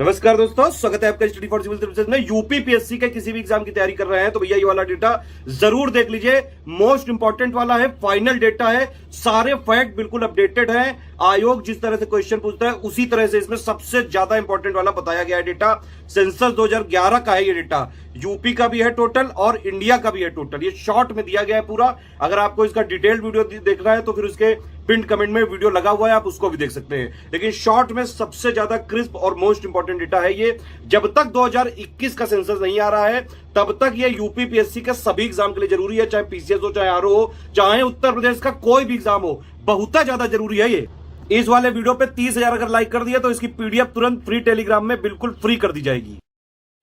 नमस्कार दोस्तों, स्वागत है आपका स्टडी फॉर सिविल सर्विसेज में। यूपीपीएससी के किसी भी एग्जाम की तैयारी कर रहे हैं तो भैया ये वाला डेटा जरूर देख लीजिए। मोस्ट इंपॉर्टेंट वाला है, फाइनल डेटा है, सारे फैक्ट बिल्कुल अपडेटेड है। आयोग जिस तरह से क्वेश्चन पूछता है उसी तरह से इसमें सबसे ज्यादा इंपॉर्टेंट वाला बताया गया है डेटा। सेंसस 2011 का है ये डेटा, यूपी का भी है टोटल और इंडिया का भी है टोटल। ये शॉर्ट में दिया गया है पूरा। अगर आपको इसका डिटेल्ड वीडियो देखना है तो फिर उसके पिन कमेंट में वीडियो लगा हुआ है, आप उसको भी देख सकते हैं। लेकिन शॉर्ट में सबसे ज्यादा क्रिस्प और मोस्ट इंपॉर्टेंट डेटा है ये। जब तक 2021 का सेंसस नहीं आ रहा है तब तक ये यूपीपीएससी के सभी एग्जाम के लिए जरूरी है, चाहे पीसीएस हो, चाहे आरओ हो, चाहे उत्तर प्रदेश का कोई भी एग्जाम हो। बहुत ज्यादा जरूरी है ये। इस वाले वीडियो पे 30,000 अगर लाइक कर दिया तो इसकी पीडीएफ तुरंत फ्री टेलीग्राम में बिल्कुल फ्री कर दी जाएगी।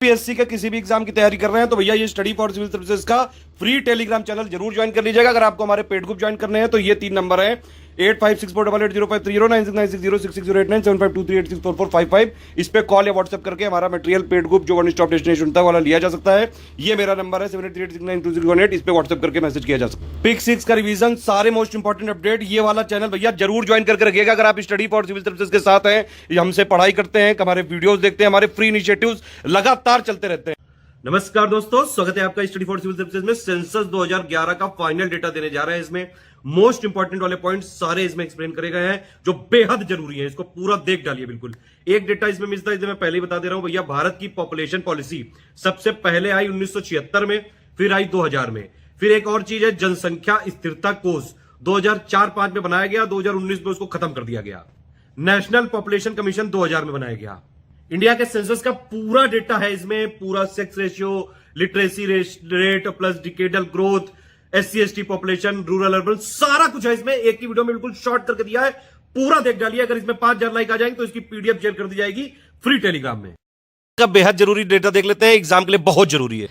पीएससी का किसी भी एग्जाम की तैयारी कर रहे हैं तो भैया ये स्टडी फॉर सिविल सर्विसेज का फ्री टेलीग्राम चैनल जरूर ज्वाइन कर लीजिएगा। अगर आपको हमारे पेड ग्रुप ज्वाइन करने हैं तो ये 3 नंबर है 8564880530 96606608 7523864455। इस पे कॉल या व्हाट्सएप करके हमारा मटेरियल पेड ग्रुप जो वन स्टॉप डेस्टिनेशन होता है वाला लिया जा सकता है। ये मेरा नंबर है 7838692618। इस पे व्हाट्सएप करके मैसेज किया जा सकता है। पिक 6 का रिवीजन, सारे मोस्ट इंपॉर्टेंट अपडेट, ये वाला चैनल भैया जरूर ज्वाइन करके रखिएगा। अगर आप स्टडी फॉर सिविल सर्विसेज के साथ हैं, हमसे पढ़ाई करते हैं, हमारे वीडियोस देखते हैं, हमारे फ्री इनिशिएटिव्स लगातार चलते रहते हैं। नमस्कार दोस्तों, स्वागत है आपका स्टडी फॉर सिविल सर्विसेज में। सेंसस 2011 का फाइनल डेटा देने जा रहे हैं। इसमें मोस्ट इंपॉर्टेंट वाले पॉइंट सारे इसमें एक्सप्लेन करे गए हैं जो बेहद जरूरी है। इसको पूरा देख डालिए बिल्कुल। एक डेटा इसमें मिलता है, इसे मैं पहले ही बता दे रहा हूं भैया। भारत की पॉपुलेशन पॉलिसी सबसे पहले आई 1976 में, फिर आई 2000 में। फिर एक और चीज है जनसंख्या स्थिरता कोष, 2004-5 में बनाया गया, 2019 में उसको खत्म कर दिया गया। नेशनल पॉपुलेशन कमीशन 2000 में बनाया गया। इंडिया के सेंसस का पूरा डेटा है इसमें, पूरा sex ratio, literacy rate plus decadal growth, SC ST population, rural urban, सारा कुछ है इसमें। एक ही वीडियो में बिल्कुल शॉर्ट करके दिया है, पूरा देख डालिए। अगर इसमें 5000 लाइक आ जाएंगे तो इसकी पीडीएफ शेयर कर दी जाएगी फ्री टेलीग्राम में। बेहद जरूरी डेटा देख लेते हैं, एग्जाम के लिए बहुत जरूरी है।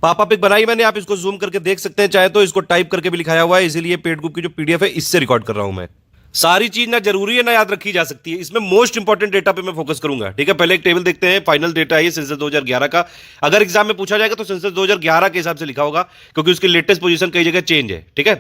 पापा पिक बनाई मैंने, आप इसको जूम करके देख सकते हैं, चाहे तो इसको टाइप करके भी लिखाया हुआ है, इसीलिए पेड ग्रुप की जो पीडीएफ है इससे रिकॉर्ड कर रहा हूं मैं। सारी चीज ना जरूरी है ना याद रखी जा सकती है। इसमें मोस्ट इंपॉर्टेंट डेटा पे मैं फोकस करूंगा, ठीक है। पहले एक टेबल देखते हैं, फाइनल डेटा है ये सेंसस 2011 का। अगर एग्जाम में पूछा जाएगा तो सेंसस 2011 के हिसाब से लिखा होगा, क्योंकि उसकी लेटेस्ट पोजीशन कई जगह चेंज है, ठीक है।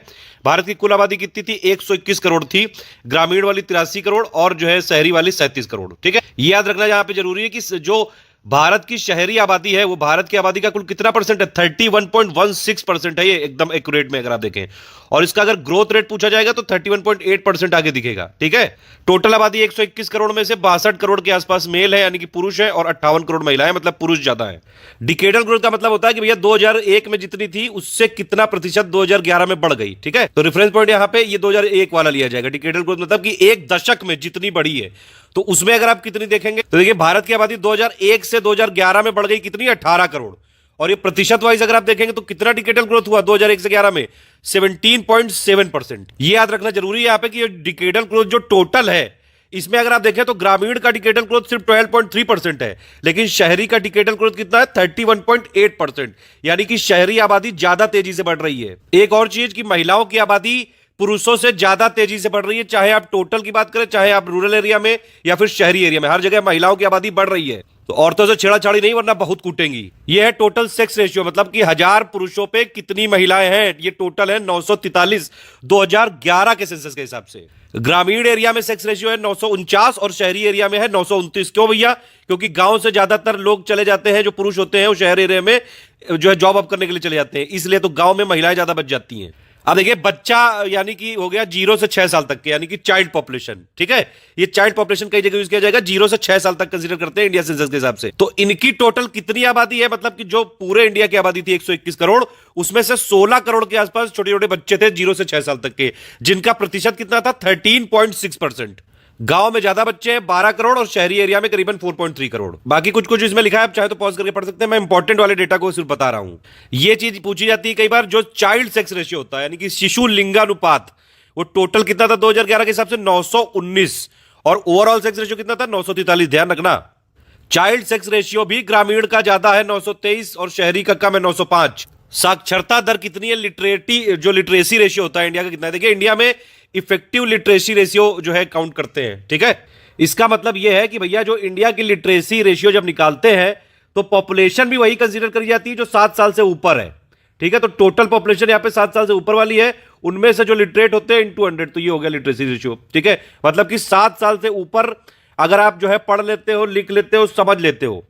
भारत की कुल आबादी कितनी थी? 121 करोड़ थी। ग्रामीण वाली 83 करोड़ और जो है शहरी वाली 37 करोड़, ठीक है। ये याद रखना यहाँ पे जरूरी है कि जो भारत की शहरी आबादी है वो भारत की आबादी का कुल कितना परसेंट है? 31.16% है ये, एकदम एक्यूरेट में अगर आप देखें। और इसका अगर ग्रोथ रेट पूछा जाएगा तो 31.8% आगे दिखेगा, ठीक है। टोटल आबादी 121 करोड़ में से 62 करोड़ के आसपास मेल है, यानी कि पुरुष है, और 58 करोड़ महिलाएं, मतलब पुरुष ज्यादा है। डिकेडल ग्रोथ का मतलब होता है कि भैया 2001 में जितनी थी उससे कितना प्रतिशत 2011 में बढ़ गई, ठीक है। तो रेफरेंस पॉइंट यहां पे ये 2001 वाला लिया जाएगा। डिकेडल ग्रोथ मतलब कि एक दशक में जितनी बढ़ी है, तो उसमें अगर आप कितनी देखेंगे तो देखिए भारत की आबादी 2001 से 2011 में बढ़ गई कितनी? 18 करोड़। और ये प्रतिशत वाइज अगर आप देखेंगे तो कितना डिकेडल ग्रोथ हुआ 2001 से 11 में? 17.7%। ये याद रखना जरूरी है यहाँ पे कि ये डिकेडल ग्रोथ जो टोटल है, इसमें अगर आप देखें तो ग्रामीण का डिकेडल ग्रोथ सिर्फ 12.3% है, लेकिन शहरी का डिकेडल ग्रोथ कितना है? 31.8%। यानी कि शहरी आबादी ज्यादा तेजी से बढ़ रही है। एक और चीज कि महिलाओं की आबादी पुरुषों से ज्यादा तेजी से बढ़ रही है, चाहे आप टोटल की बात करें, चाहे आप रूरल एरिया में या फिर शहरी एरिया में, हर जगह महिलाओं की आबादी बढ़ रही है। तो औरतों से छेड़ाछाड़ी नहीं, वरना बहुत कूटेंगी। ये है टोटल सेक्स रेशियो, मतलब कि 1000 पुरुषों पे कितनी महिलाएं हैं। ये टोटल है 943 2011 के सेंसस के हिसाब से। ग्रामीण एरिया में सेक्स रेशियो है 949 और शहरी एरिया में है 929। क्यों भैया? क्योंकि गांव से ज्यादातर लोग चले जाते हैं, जो पुरुष होते हैं वो शहर एरिया में जो है जॉब अप करने के लिए चले जाते हैं, इसलिए तो गांव में महिलाएं ज्यादा बच जाती हैं। अब देखिए बच्चा यानी कि हो गया 0 से 6 साल तक के, यानी कि चाइल्ड पॉपुलेशन, ठीक है। ये चाइल्ड पॉपुलेशन कई जगह यूज किया जाएगा, 0 से 6 साल तक कंसीडर करते हैं इंडिया सेंसस के हिसाब से। तो इनकी टोटल कितनी आबादी है? मतलब कि जो पूरे इंडिया की आबादी थी 121 करोड़, उसमें से 16 करोड़ के आसपास छोटे छोटे बच्चे थे 0 से 6 साल तक के, जिनका प्रतिशत कितना था? 13.6%। गांव में ज्यादा बच्चे हैं 12 करोड़ और शहरी एरिया में करीबन 4.3 करोड़। बाकी कुछ कुछ इसमें लिखा है, आप चाहे तो पॉज करके पढ़ सकते हैं। मैं इंपॉर्टेंट वाले डेटा को सिर्फ बता रहा हूं। ये चीज पूछी जाती है कई बार, जो चाइल्ड सेक्स रेशियो होता है, यानी कि शिशु लिंगानुपात, वो टोटल कितना था 2011 के हिसाब से? 919। और ओवरऑल सेक्स रेशियो कितना था? 943। ध्यान रखना, चाइल्ड सेक्स रेशियो भी ग्रामीण का ज्यादा है 923 और शहरी का कम है 905। साक्षरता दर कितनी है? जो लिटरेसी रेशियो होता है इंडिया का कितना है? देखिए इंडिया में इफेक्टिव लिटरेसी रेशियो जो है काउंट करते हैं, ठीक है। इसका मतलब यह है कि भैया जो इंडिया की लिटरेसी रेशियो जब निकालते हैं तो पॉपुलेशन भी वही कंसीडर करी जाती है जो 7 साल से ऊपर है, ठीक है। तो टोटल पॉपुलेशन यहां पे 7 साल से ऊपर वाली है, उनमें से जो लिटरेट होते हैं इन 200, तो ये हो गया लिटरेसी रेशियो, ठीक है। मतलब कि 7 साल से ऊपर अगर आप जो है पढ़ लेते हो, लिख लेते हो, समझ लेते हो,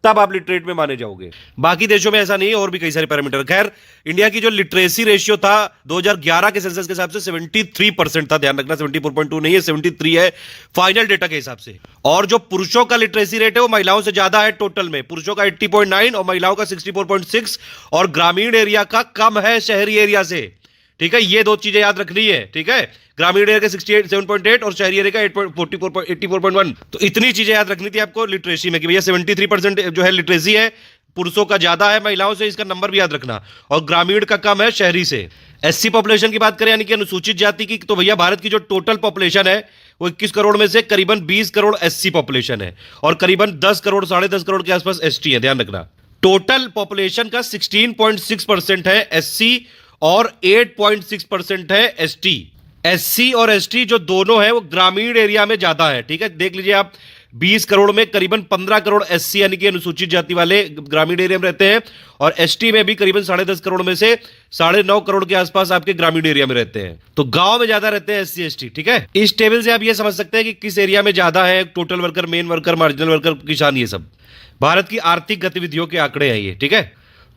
तब आप लिटरेट में माने जाओगे। बाकी देशों में ऐसा नहीं है, और भी कई सारे पैरामीटर। खैर, इंडिया की जो लिटरेसी रेशियो था 2011 के सेंसस के हिसाब से 73% था। ध्यान रखना, 74.2 नहीं है, 73 है फाइनल डेटा के हिसाब से। और जो पुरुषों का लिटरेसी रेट है वो महिलाओं से ज्यादा है टोटल में। पुरुषों का 80.9 और महिलाओं का 64.6, और ग्रामीण एरिया का कम है शहरी एरिया से। ठीक है, ये दो चीजें याद रखनी है। ठीक है, ग्रामीण एरिया का 7.8 और शहरी एरिया का 84.1। तो इतनी चीजें याद रखनी थी आपको लिटरेसी में कि भैया 73% जो है लिटरेसी है, पुरुषों का ज्यादा है महिलाओं से, इसका नंबर भी याद रखना। और ग्रामीण का कम है शहरी से। एससी पॉपुलेशन की बात करें, यानी कि अनुसूचित जाति की, तो भैया भारत की जो टोटल पॉपुलेशन है वो 21 करोड़ में से करीबन 20 करोड़ एससी पॉपुलेशन है, और करीबन 10 करोड़ 10.5 करोड़ के आसपास एसटी है। ध्यान रखना, टोटल पॉपुलेशन का 16.6% है एससी और 8.6% है एसटी। एससी और एसटी जो दोनों है वो ग्रामीण एरिया में ज्यादा है। ठीक है, देख लीजिए आप, 20 करोड़ में करीबन 15 करोड़ एससी यानी कि अनुसूचित जाति वाले ग्रामीण एरिया में रहते हैं, और एसटी में भी करीबन 10.5 करोड़ में से 9.5 करोड़ के आसपास आपके ग्रामीण एरिया में रहते हैं। तो गांव में ज्यादा रहते हैं एससी एसटी। ठीक है, इस टेबल से आप ये समझ सकते हैं कि किस एरिया में ज्यादा है total worker, main worker, marginal worker, किसान, ये सब भारत की आर्थिक गतिविधियों के आंकड़े हैं ये। ठीक है,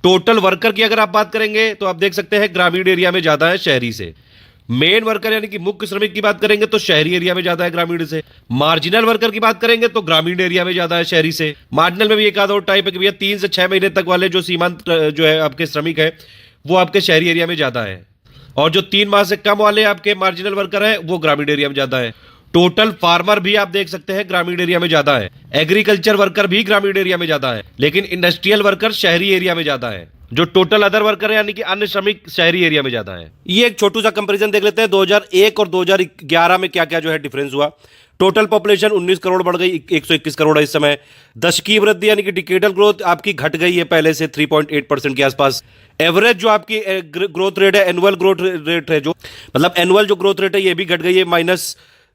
टोटल वर्कर की अगर आप बात करेंगे तो आप देख सकते हैं ग्रामीण एरिया में ज्यादा है शहरी से। मेन वर्कर यानी कि मुख्य श्रमिक की बात करेंगे तो शहरी एरिया में ज्यादा है ग्रामीण से। मार्जिनल वर्कर की बात करेंगे तो ग्रामीण एरिया में ज्यादा है शहरी से। मार्जिनल में भी एक आधा और टाइप है कि भैया 3 से 6 महीने तक वाले जो सीमांत जो है आपके श्रमिक है वो आपके शहरी एरिया में ज्यादा है, और जो 3 माह से कम वाले आपके मार्जिनल वर्कर है वो ग्रामीण एरिया में ज्यादा है। टोटल फार्मर भी आप देख सकते हैं ग्रामीण एरिया में ज्यादा है। एग्रीकल्चर वर्कर भी ग्रामीण एरिया में ज्यादा है, लेकिन इंडस्ट्रियल वर्कर शहरी एरिया में ज्यादा है। जो टोटल अदर वर्कर है यानी कि अन्य श्रमिक शहरी एरिया में ज्यादा है। ये एक छोटू सा कंपैरिजन देख लेते हैं 2001 और 2011 में क्या क्या जो है डिफरेंस हुआ। टोटल पॉपुलेशन 19 करोड़ बढ़ गई, 121 करोड़ है इस समय। दशकीय वृद्धि यानी कि डिकेडल ग्रोथ आपकी घट गई है पहले से 3.8% के आसपास। एवरेज जो आपकी ग्रोथ रेट है, एनुअल ग्रोथ रेट है, जो मतलब एनुअल जो ग्रोथ रेट है ये भी घट गई है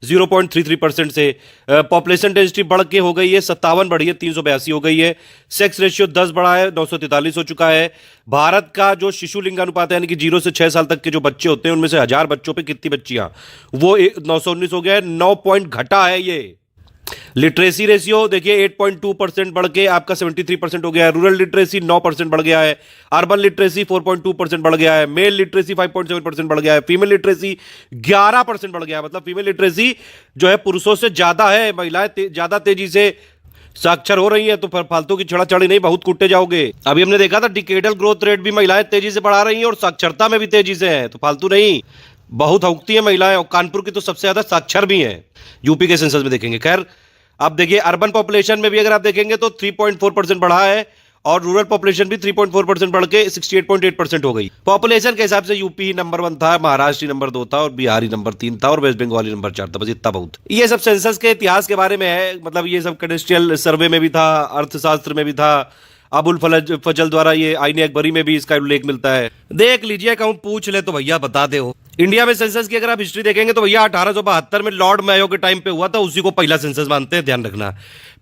-0.33% से। पॉपुलेशन डेंसिटी बढ़ के हो गई है 57 बढ़ी है 382 हो गई है। सेक्स रेशियो 10 बढ़ा है 943 हो चुका है। भारत का जो शिशु लिंगानुपात है यानी कि 0 से 6 साल तक के जो बच्चे होते हैं उनमें से 1000 बच्चों पे कितनी बच्चियां, वो 919 हो गया है, 9 पॉइंट घटा है ये। लिटरेसी रेशियो देखिए 8.2% बढ़ के आपका 73% हो गया है। रूरल लिटरेसी 9% बढ़ गया है। अर्बन लिटरेसी 4.2% बढ़ गया है। मेल लिटरेसी 5.7% बढ़ गया है। फीमेल लिटरेसी 11% बढ़ गया है। मतलब फीमेल लिटरेसी जो है पुरुषों से ज्यादा है। महिलाएं ज्यादा तेजी से साक्षर हो रही है, तो फालतू की छड़ा चढ़ी नहीं, बहुत कुट्टे जाओगे। अभी हमने देखा था डिकेडल ग्रोथ रेट भी महिलाएं तेजी से बढ़ा रही हैं और साक्षरता में भी तेजी से है, तो फालतू नहीं, बहुत हौकती है महिलाएं। और कानपुर की तो सबसे ज्यादा साक्षर भी है यूपी के सेंसस में देखेंगे। खैर आप देखिए अर्बन पॉपुलेशन में भी अगर आप देखेंगे तो 3.4% बढ़ा है, और रूरल पॉपुलेशन भी 3.4% बढ़ के 68.8% हो गई। पॉपुलेशन के हिसाब से यूपी ही नंबर 1 था, महाराष्ट्र नंबर 2 था, और बिहारी नंबर 3 था, और वेस्ट बंगाल नंबर 4 था। बस इतना बहुत। ये सब सेंसस के इतिहास के बारे में है, मतलब ये सब कैडेस्ट्रियल सर्वे में भी था, अर्थशास्त्र में भी था, अबुल फजल द्वारा ये आईने अकबरी में भी इसका उल्लेख मिलता है। देख लीजिए, कहूं पूछ ले तो भैया बता दे हो। इंडिया में सेंसस की अगर आप हिस्ट्री देखेंगे तो भैया 1872 में लॉर्ड मेयो के टाइम पे हुआ था, उसी को पहला सेंसस मानते हैं, ध्यान रखना।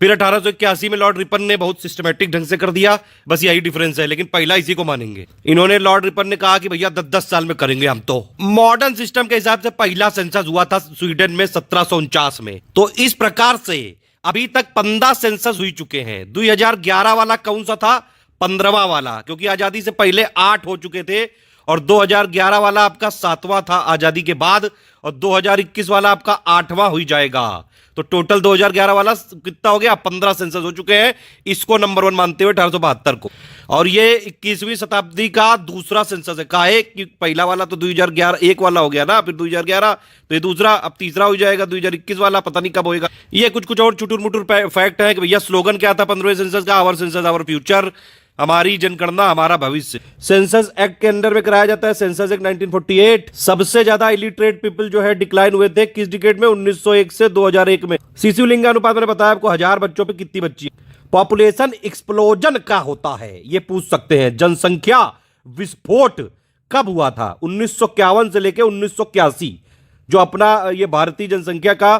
फिर 1881 में लॉर्ड रिपन ने बहुत सिस्टमेटिक ढंग से कर दिया, बस यही डिफरेंस है, लेकिन पहला इसी को मानेंगे। इन्होंने लॉर्ड रिपन ने कहा कि भैया 10-10 साल में करेंगे हम। तो मॉडर्न सिस्टम के हिसाब से पहला सेंसस हुआ था स्वीडन में 1749 में। तो इस प्रकार से अभी तक 15 सेंसस हुई चुके हैं। 2011 वाला कौन सा था? 15वां वाला, क्योंकि आजादी से पहले 8 हो चुके थे, और 2011 वाला आपका 7वां था आजादी के बाद, और 2021 वाला आपका 8वां हुई जाएगा। तो टोटल 2011 वाला कितना हो गया? 15 सेंसस हो चुके हैं, इसको नंबर 1 मानते हुए 1872 को। और ये 21वीं शताब्दी का दूसरा सेंसस है। काहे कि पहला वाला तो 2011 एक वाला हो गया ना, फिर 2011 तो ये दूसरा, अब तीसरा हो जाएगा 2021 वाला, पता नहीं कब होएगा। ये कुछ और चुटुर मुटुर फैक्ट है कि भैया स्लोगन क्या था 15वें सेंसस का? आवर सेंसस आवर फ्यूचर, हमारी जनगणना हमारा भविष्य। सेंसस एक्ट के अंडर में कराया जाता है। Census act 1948। सबसे ज्यादा इलिटरेट पीपल जो है डिक्लाइन हुए थे किस डिकेड में? 1901 से 2001 में। शिशु लिंगानुपात मैंने बताया आपको, 1000 बच्चों पे कितनी बच्ची। पॉपुलेशन एक्सप्लोजन क्या होता है ये पूछ सकते हैं। जनसंख्या विस्फोट कब हुआ था? 1951 से लेकर 1981, जो अपना ये भारतीय जनसंख्या का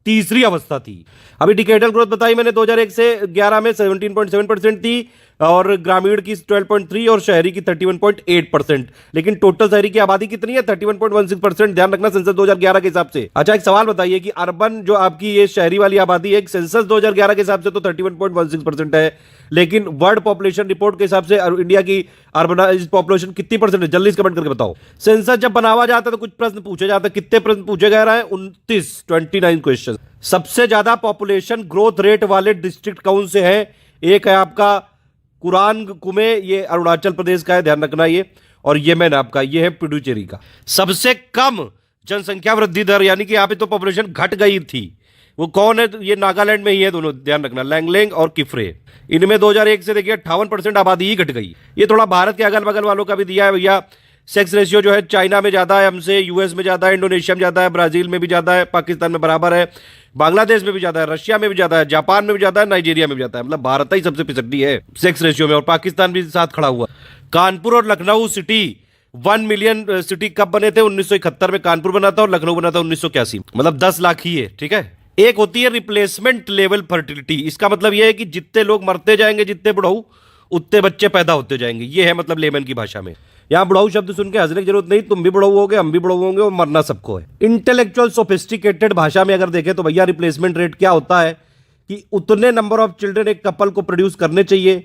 तीसरी अवस्था थी। अभी डिकेडल ग्रोथ बताई मैंने 2001 से 11 में 17.7% थी और ग्रामीण की 12.3 और शहरी की 31.8%। लेकिन टोटल शहरी की आबादी कितनी है? 31.16%। ध्यान रखना सेंसस 2011 के हिसाब से। अच्छा, एक सवाल बताइए कि अर्बन जो आपकी ये शहरी वाली आबादी है सेंसस 2011 के हिसाब से तो 31.16% है, लेकिन वर्ल्ड पॉपुलेशन रिपोर्ट के हिसाब से इंडिया की अर्बनाइज्ड पॉपुलेशन कितनी परसेंट है? जल्दी से कमेंट करके बताओ। सेंसस जब बनावा जाता है तो कुछ प्रश्न पूछे जाते हैं। कितने प्रश्न पूछे जा रहे हैं? 29 क्वेश्चन। सबसे ज्यादा पॉपुलेशन ग्रोथ रेट वाले डिस्ट्रिक्ट कौन से हैं? एक है आपका कुरांग कुमे, ये अरुणाचल प्रदेश का है, ध्यान रखना ये। और येमेन आपका ये है पुडुचेरी का। सबसे कम जनसंख्या वृद्धि दर, यानी कि यहाँ पे तो पॉपुलेशन घट गई थी, वो कौन है? ये नागालैंड में ही है दोनों, ध्यान रखना, लैंगलेंग और किफ्रे। इनमें 2001 से देखिए 58% आबादी ही घट गई। ये थोड़ा भारत के अगल बगल वालों का भी दिया है भैया। सेक्स रेशियो जो है चाइना में ज्यादा है हमसे, यूएस में ज्यादा है, इंडोनेशिया में ज्यादा है, ब्राजील में भी ज्यादा है, पाकिस्तान में बराबर है, बांग्लादेश में भी ज्यादा है, रशिया में भी ज्यादा है, जापान में भी ज्यादा है, नाइजीरिया में भी ज्यादा है। मतलब भारत ही सबसे पिछड़ी है सेक्स रेशियो में, और पाकिस्तान भी साथ खड़ा हुआ। कानपुर और लखनऊ सिटी 1 मिलियन सिटी कब बने थे? 1971 में कानपुर बना था और लखनऊ बना था 1981। मतलब 10 लाख ही है, ठीक है। एक होती है रिप्लेसमेंट लेवल फर्टिलिटी। इसका मतलब यह है कि जितने लोग मरते जाएंगे, जितने बुढ़ाऊ, उतने बच्चे पैदा होते जाएंगे। ये है मतलब लेमन की भाषा में। यहां बुढ़ाऊ शब्द सुन के हंसने की जरूरत नहीं, तुम भी बुढ़ाऊ होगे, हम भी बुढ़ाऊ होंगे, और मरना सबको है। इंटेलेक्चुअल सोफिस्टिकेटेड भाषा में अगर देखें तो भैया रिप्लेसमेंट रेट क्या होता है कि उतने नंबर ऑफ चिल्ड्रन एक कपल को प्रोड्यूस करने चाहिए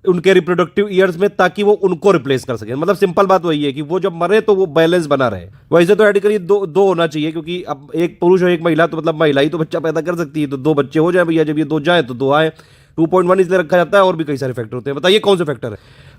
उनके रिप्रोडक्टिव ईयर्स में, ताकि वो उनको रिप्लेस कर सके। मतलब सिंपल बात वही है कि वो जब मरे तो वो बैलेंस बना रहे। वैसे तो एडिकली दो होना चाहिए, क्योंकि अब एक पुरुष और एक महिला, तो मतलब महिला ही तो बच्चा पैदा कर सकती है, तो 2 बच्चे हो जाए भैया। जब ये 2 जाए तो 2 आए। 2.1 इसलिए रखा जाता है, और भी कई सारे फैक्टर होते हैं। बताइए कौन से फैक्टर है?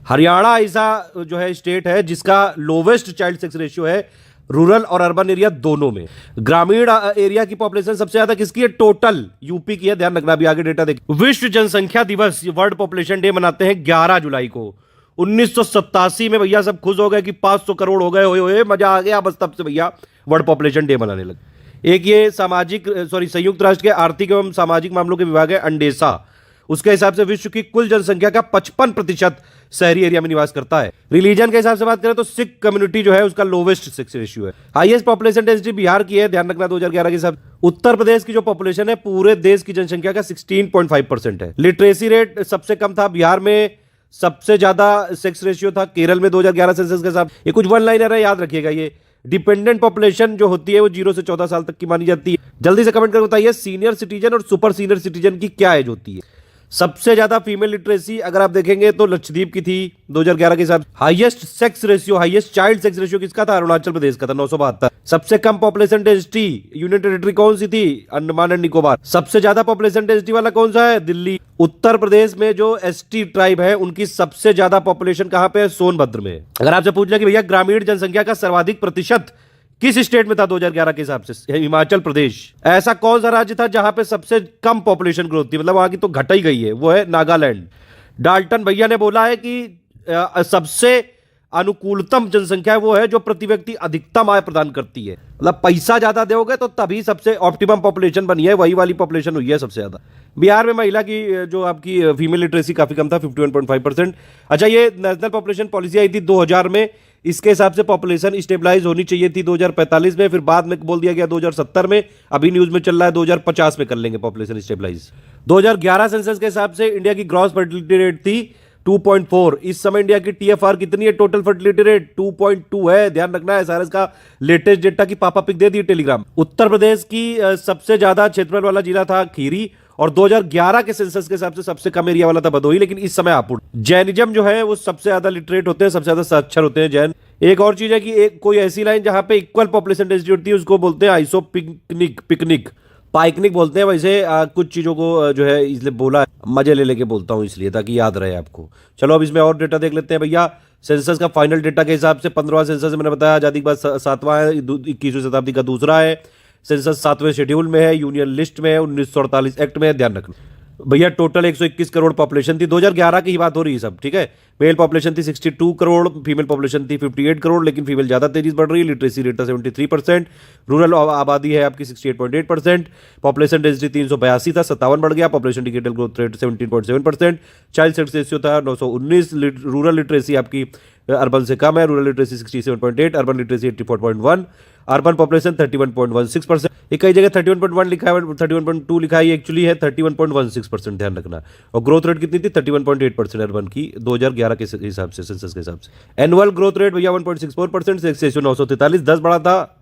हरियाणा ऐसा जो है स्टेट है जिसका लोवेस्ट चाइल्ड सेक्स रेशियो है रूरल और अर्बन एरिया दोनों में। ग्रामीण एरिया की पॉपुलेशन सबसे ज्यादा किसकी है? टोटल यूपी की है, ध्यान रखना। अभी आगे डेटा देखिए। विश्व जनसंख्या दिवस, वर्ल्ड पॉपुलेशन डे मनाते हैं 11 जुलाई को। 1987 में भैया सब खुश हो गए कि 500 करोड़ हो गए, ओए मजा आ गया। बस तब से भैया वर्ल्ड पॉपुलेशन डे मनाने लगे। एक ये संयुक्त राष्ट्र के आर्थिक एवं सामाजिक मामलों के विभाग है अंडेसा, उसके हिसाब से विश्व की कुल जनसंख्या का 55% शहरी एरिया में निवास करता है। रिलीजन के हिसाब से बात करें तो सिख कम्युनिटी जो है उसका लोवेस्ट सेक्स रेशियो है। हाईएस्ट पॉपुलेशन डेंसिटी बिहार की है, ध्यान रखना, 2011 के हिसाब। उत्तर प्रदेश की जो पॉपुलेशन है पूरे देश की जनसंख्या का 16.5% है। लिटरेसी रेट सबसे कम था बिहार में, सबसे ज्यादा सेक्स रेशियो था केरल में 2011 सेंसस के हिसाब। ये कुछ वन लाइनर है, याद रखिएगा। ये डिपेंडेंट पॉपुलेशन जो होती है वो 0 से 14 साल तक की मानी जाती है। जल्दी से कमेंट करके बताइए सीनियर सिटीजन और सुपर सीनियर सिटीजन की क्या एज होती है? सबसे ज्यादा फीमेल लिटरेसी अगर आप देखेंगे तो लक्षद्वीप की थी 2011 के हिसाब। Highest sex ratio, highest child sex ratio किसका था? अरुणाचल प्रदेश का था, 972। सबसे कम पॉपुलेशन डेंसिटी यूनियन टेरिटरी कौन सी थी? अंडमान एंड निकोबार। सबसे ज्यादा पॉपुलेशन डेंसिटी वाला कौन सा है? दिल्ली। उत्तर प्रदेश में जो एसटी ट्राइब है उनकी सबसे ज्यादा पॉपुलेशन कहां पे है? सोनभद्र में। अगर आपसे पूछ लिया कि भैया ग्रामीण जनसंख्या का सर्वाधिक प्रतिशत किस स्टेट में था 2011 के हिसाब से? हिमाचल प्रदेश। ऐसा कौन सा राज्य था जहां पे सबसे कम पॉपुलेशन ग्रोथ थी, मतलब वहां की तो घट ही गई है? वो है नागालैंड। डाल्टन भैया ने बोला है कि सबसे अनुकूलतम जनसंख्या वो है जो प्रति व्यक्ति अधिकतम आय प्रदान करती है। मतलब पैसा ज्यादा दोगे तो तभी सबसे ऑप्टिमम पॉपुलेशन बनी है, वही वाली पॉपुलेशन हुई है सबसे ज्यादा। बिहार में महिला की जो आपकी फीमेल लिटरेसी काफी कम था, 51.5%। अच्छा, ये नेशनल पॉपुलेशन पॉलिसी आई थी 2000 में, इसके हिसाब से पॉपुलेशन स्टेबलाइज होनी चाहिए थी 2045 में, फिर बाद में बोल दिया गया 2070 में। अभी न्यूज में चल रहा है 2050 में कर लेंगे पॉपुलेशन स्टेबलाइज। 2011 सेंसस के हिसाब से इंडिया की ग्रॉस फर्टिलिटी रेट थी 2.4। इस समय इंडिया की टीएफआर कितनी है? टोटल फर्टिलिटी रेट 2.2 है, ध्यान रखना है। सारस का लेटेस्ट डेटा की पापा पिक दे दी टेलीग्राम। उत्तर प्रदेश की सबसे ज्यादा क्षेत्रफल वाला जिला था खीरी, और 2011 के सेंसस के हिसाब से सबसे कम एरिया वाला था भदोही, लेकिन इस समय हापुड़। जैनिज्म जो है वो सबसे ज्यादा लिटरेट होते हैं, सबसे ज्यादा साक्षर होते हैं जैन। एक और चीज है कि एक कोई ऐसी लाइन जहां पे इक्वल पॉपुलेशन डेंसिटी होती है उसको बोलते हैं आइसो पिकनिक पाइकनिक बोलते हैं। वैसे कुछ चीजों को जो है इसलिए बोला, मजे ले लेके बोलता हूं इसलिए, ताकि याद रहे आपको। चलो अब इसमें और डेटा देख लेते हैं भैया। सेंसस का फाइनल डेटा के हिसाब से 15वां सेंसस मैंने बताया आजादी के बाद 7वां है, 21वीं शताब्दी का दूसरा है। सेंसस 7वें शेड्यूल में है, यूनियन लिस्ट में है, 1948 एक्ट में है, ध्यान रखना भैया। टोटल 121 करोड़ पॉपुलेशन थी, 2011 की ही बात हो रही है सब, ठीक है। मेल पॉपुलेशन थी 62 करोड़, फीमेल पॉपुलेशन थी 58 करोड़, लेकिन फीमेल ज्यादा तेजी से बढ़ रही है। लिटरेसी रेट था 73%। रूरल आबादी है आपकी 68.8%। पॉपुलेशन डेंसिटी 382 था, 57 बढ़ गया। Population indicator growth rate 17.7%। Child sex ratio था 919। रूरल लिटरेसी आपकी अर्बन से कम है, rural literacy 67.8, urban literacy 84.1। Urban population 31.16%, एक कई जगह 31.1 लिखा है, 31.2 लिखा है, ये एक्चुअली है 31.16%, ध्यान रखना। और ग्रोथ रेट कितनी थी? 31.8% अर्बन की 2011 के हिसाब से, सेंसस के हिसाब से। एनुअल ग्रोथ रेट भैया 1.64%, सेक्स रेशियो 943, 10 बढ़ा था।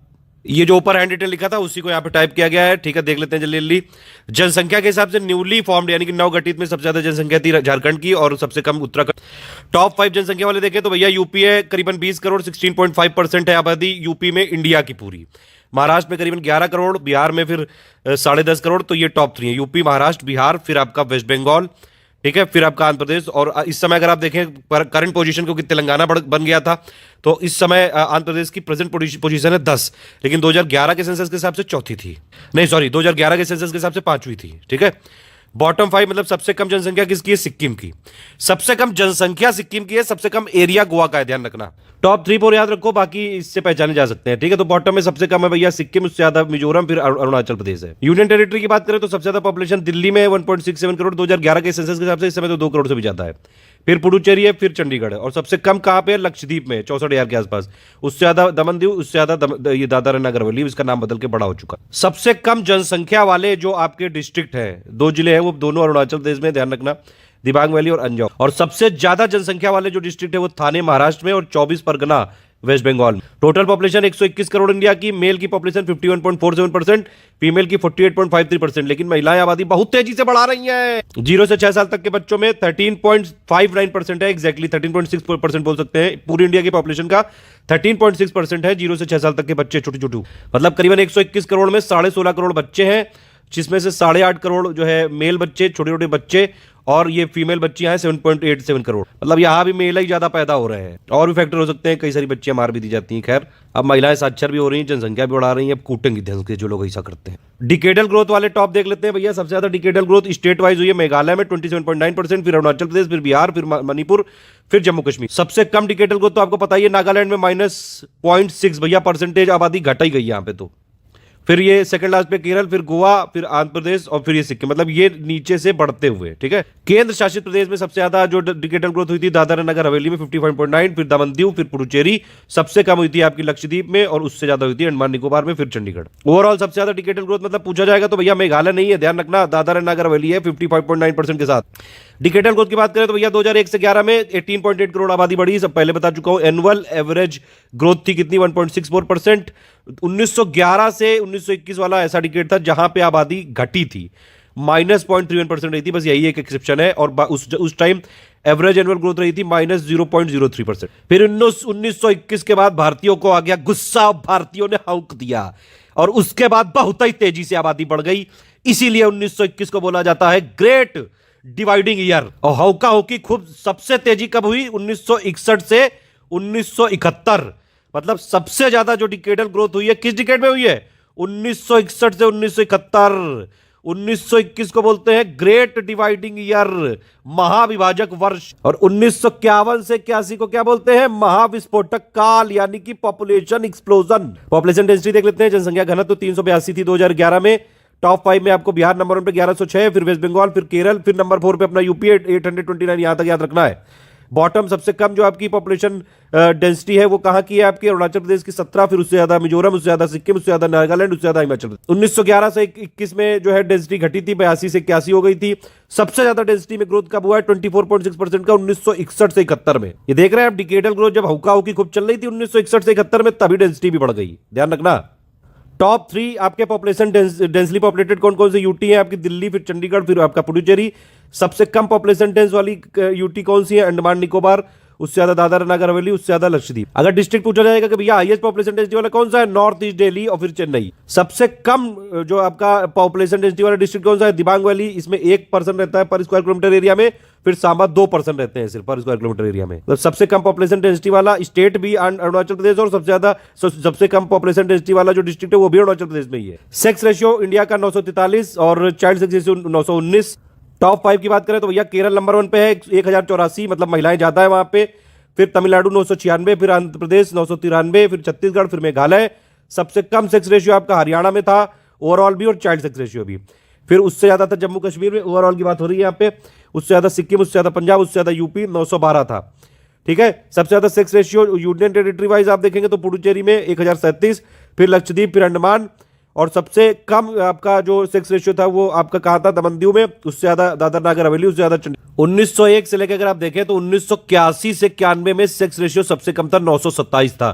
ये जो ऊपर हैंड रिटन लिखा था उसी को यहाँ पे टाइप किया गया है, ठीक है, देख लेते हैं जल्दी जल्दी। जनसंख्या के हिसाब से न्यूली फॉर्म्ड यानी कि नवगठित में सबसे ज्यादा जनसंख्या थी झारखंड की और सबसे कम उत्तराखंड। टॉप 5 जनसंख्या वाले देखें तो भैया यूपी है, करीबन 20 करोड़, 16.5% है आबादी यूपी में इंडिया की पूरी। महाराष्ट्र में करीबन 11 करोड़, बिहार में फिर 10.5 करोड़। तो ये टॉप 3 है, यूपी, महाराष्ट्र, बिहार, फिर आपका वेस्ट बंगाल, ठीक है, फिर आपका आंध्र प्रदेश। और इस समय अगर आप देखें करंट पोजीशन क्योंकि तेलंगाना बन गया था, तो इस समय आंध्र प्रदेश की प्रेजेंट पोजीशन है 10, लेकिन 2011 के सेंसस के हिसाब से चौथी थी, नहीं सॉरी 2011 के सेंसस के हिसाब से 5वीं थी, ठीक है। बॉटम 5 मतलब सबसे कम जनसंख्या किसकी है? सिक्किम की। सबसे कम जनसंख्या सिक्किम की है, सबसे कम एरिया गोवा का है, ध्यान रखना। टॉप 3 4 याद रखो, बाकी इससे पहचाने जा सकते हैं, ठीक है। तो बॉटम में सबसे कम है भैया सिक्किम, उससे ज्यादा मिजोरम, फिर अरुणाचल प्रदेश है। यूनियन टेरिटरी की बात करें तो सबसे ज्यादा पॉपुलेशन दिल्ली में 1.67 करोड़ 2011 के सेंसस के हिसाब से, इस समय तो 2 करोड़ से भी ज्यादा है। फिर पुडुचेरी है, फिर चंडीगढ़ है। और सबसे कम कहां पे है? लक्षद्वीप में 64,000 के आसपास। उससे ज्यादा दमन दीव, उससे ज्यादा ये दादरा नगर हवेली, इसका नाम बदल के बड़ा हो चुका। सबसे कम जनसंख्या वाले जो आपके डिस्ट्रिक्ट हैं, 2 जिले हैं, वो दोनों अरुणाचल प्रदेश में, ध्यान रखना, दिबांग वैली और अंजाव। और सबसे ज्यादा जनसंख्या वाले जो डिस्ट्रिक्ट है वो थाने महाराष्ट्र में और 24 परगना वेस्ट बंगाल में। टोटल पॉपुलेशन 121 करोड़ इंडिया की, मेल की पॉपुलेशन 51.47%, फीमेल की 48.53%। लेकिन महिलाएं आबादी बहुत तेजी से बढ़ा रही हैं। 0 से 6 साल तक के बच्चों में 13.59% है, एग्जैक्टली 13.6% बोल सकते हैं। पूरी इंडिया की पॉपुलेशन का 13.6% है 0 से 6 साल तक के बच्चे, छोटे छोटे, मतलब करीबन 121 करोड़ में 16.5 करोड़ बच्चे हैं, जिसमें से 8.5 करोड़ जो है मेल बच्चे, छोटे छोटे बच्चे, और ये फीमेल बच्चियां हैं 7.87 करोड़। मतलब यहां भी मेल ही ज्यादा पैदा हो रहे हैं। और भी फैक्टर हो सकते हैं, कई सारी बच्चियां मार भी दी जाती हैं। खैर, अब महिलाएं साक्षर भी हो रही हैं, जनसंख्या भी बढ़ा रही हैं, अब कूटेंगी ध्यान से जो लोग ऐसा करते हैं। डिकेडल ग्रोथ वाले टॉप देख लेते हैं भैया। सबसे ज्यादा डिकेडल ग्रोथ स्टेट वाइज हुई है मेघालय में 27.9%, फिर अरुणाचल प्रदेश, फिर बिहार, फिर मणिपुर, फिर जम्मू कश्मीर। सबसे कम डिकेडल ग्रोथ तो आपको पता ही है नागालैंड में -0.6 भैया परसेंटेज आबादी घट ही गई यहाँ पे। तो फिर ये सेकंड लास्ट पे केरल, फिर गोवा, फिर आंध्र प्रदेश और फिर ये सिक्किम, मतलब ये नीचे से बढ़ते हुए, ठीक है। केंद्र शासित प्रदेश में सबसे ज्यादा जो डिकेडल ग्रोथ हुई थी दादरा नगर हवेली में 55.9, फिर दमन दीव, फिर पुडुचेरी। सबसे कम हुई थी आपकी लक्षद्वीप में, और उससे ज्यादा हुई थी अंडमान निकोबार में, फिर चंडीगढ़। ओवरऑल सबसे ज्यादा डिकेडल ग्रोथ मतलब पूछा जाएगा तो भैया मेघालय नहीं है, ध्यान रखना, दादरा नगर हवेली है 55.9% के साथ। डिकेडल ग्रोथ की बात करें तो भैया 2001 से 11 में 18.8 करोड़ आबादी बढ़ी, सब पहले बता चुका हूं। एनुअल एवरेज ग्रोथ थी कितनी? 1.64%। 1911 से 1921 वाला ऐसा डिकेड था जहां पे आबादी घटी थी, -0.31% रही थी, बस यही एक एक्सेप्शन है। और उस टाइम एवरेज एनुअल ग्रोथ रही थी -0.03%। फिर 1921 के बाद भारतीयों को आ गया गुस्सा, भारतीयों ने हौंक दिया, और उसके बाद बहुत ही तेजी से आबादी बढ़ गई। इसीलिए 1921 को बोला जाता है ग्रेट डिवाइडिंग ईयर। और हौका हौकी खूब सबसे तेजी कब हुई? 1961 से 1971, मतलब सबसे ज्यादा जो डिकेडल ग्रोथ हुई है किस डिकेड में हुई है? 1961 से 1971। 1921 को बोलते हैं ग्रेट डिवाइडिंग ईयर, महाविभाजक वर्ष। और 1951 से 81 को क्या बोलते हैं? महाविस्फोटक काल, यानी कि पॉपुलेशन एक्सप्लोजन। पॉपुलेशन डेंसिटी देख लेते हैं। जनसंख्या घनत्व 382 थी 2011 में। टॉप 5 में आपको बिहार नंबर 1 पे 1106, फिर वेस्ट बंगाल, फिर केरल, फिर नंबर 4 पे अपना यूपी 829, यहां तक याद रखना है। बॉटम सबसे कम जो आपकी पॉपुलेशन डेंसिटी है वो कहां की है? आपकी अरुणाचल प्रदेश की 17, फिर उससे ज्यादा मिजोरम, उससे ज्यादा सिक्किम, उससे ज्यादा नागालैंड, उससे ज्यादा हिमाचल प्रदेश। 1911 से 21 में जो है डेंसिटी घटी थी, 82 से 81 हो गई थी। सबसे ज्यादा डेंसिटी में ग्रोथ कब हुआ है? 24.6% का 1961 से 71 में। ये देख रहे हैं आप, डिकेडल ग्रोथ जब हौका हौकी खूब चल रही थी 1961 से 71 में, तभी डेंसिटी भी बढ़ गई, ध्यान रखना। टॉप 3 आपके पॉपुलेशन डेंसली पॉपुलेटेड कौन कौन से यूटी है? आपकी दिल्ली, फिर चंडीगढ़, फिर आपका पुडुचेरी। सबसे कम पॉपुलेशन डेंस वाली यूटी कौन सी है? अंडमान निकोबार, उससे ज्यादा दादरा नगर हवेली, उससे ज्यादा लक्षद्वीप। अगर डिस्ट्रिक्ट पूछा जाएगा कि भैया हाईएस्ट पॉपुलेशन डेंसिटी वाला कौन सा है? नॉर्थ ईस्ट दिल्ली और फिर चेन्नई। सबसे कम जो आपका पॉपुलेशन डेंसिटी वाला डिस्ट्रिक्ट कौन सा है? दिबांग वैली, इसमें 1% रहता है पर स्क्वायर किलोमीटर एरिया में। फिर सांबा 2% रहते हैं सिर्फ पर स्क्वायर किलोमीटर एरिया में। मतलब सबसे कम पॉपुलेशन डेंसिटी वाला स्टेट भी अरुणाचल प्रदेश, और सबसे कम पॉपुलेशन डेंसिटी वाला जो डिस्ट्रिक्ट है वो भी अरुणाचल प्रदेश में ही है। सेक्स रेशियो इंडिया का 943 और चाइल्ड सेक्स रेशियो 919। टॉप 5 की बात करें तो भैया केरल नंबर 1 पे है 1084, मतलब महिलाएं ज्यादा है वहां पे। फिर तमिलनाडु 996, फिर आंध्र प्रदेश 993, फिर छत्तीसगढ़, फिर मेघालय। सबसे कम सेक्स रेशियो आपका हरियाणा में था, ओवरऑल भी और चाइल्ड सेक्स रेशियो भी। फिर उससे ज्यादा था जम्मू कश्मीर में, ओवरऑल की बात हो रही है यहाँ पे। उससे ज्यादा सिक्किम, उससे ज्यादा पंजाब, उससे ज्यादा यूपी 912 था, ठीक है। सबसे ज्यादा sex ratio union territory wise आप देखेंगे तो पुडुचेरी में 1037, फिर लक्षद्वीप, फिर अंडमान, और सबसे कम आपका जो सेक्स रेशियो था वो आपका कहा था दमन दीव में, उससे ज्यादा दादर नागर हवेली, उससे ज्यादा 1901 से लेकर अगर आप देखें तो 1981 से 91 में सेक्स रेशियो सबसे कम था, 927 था।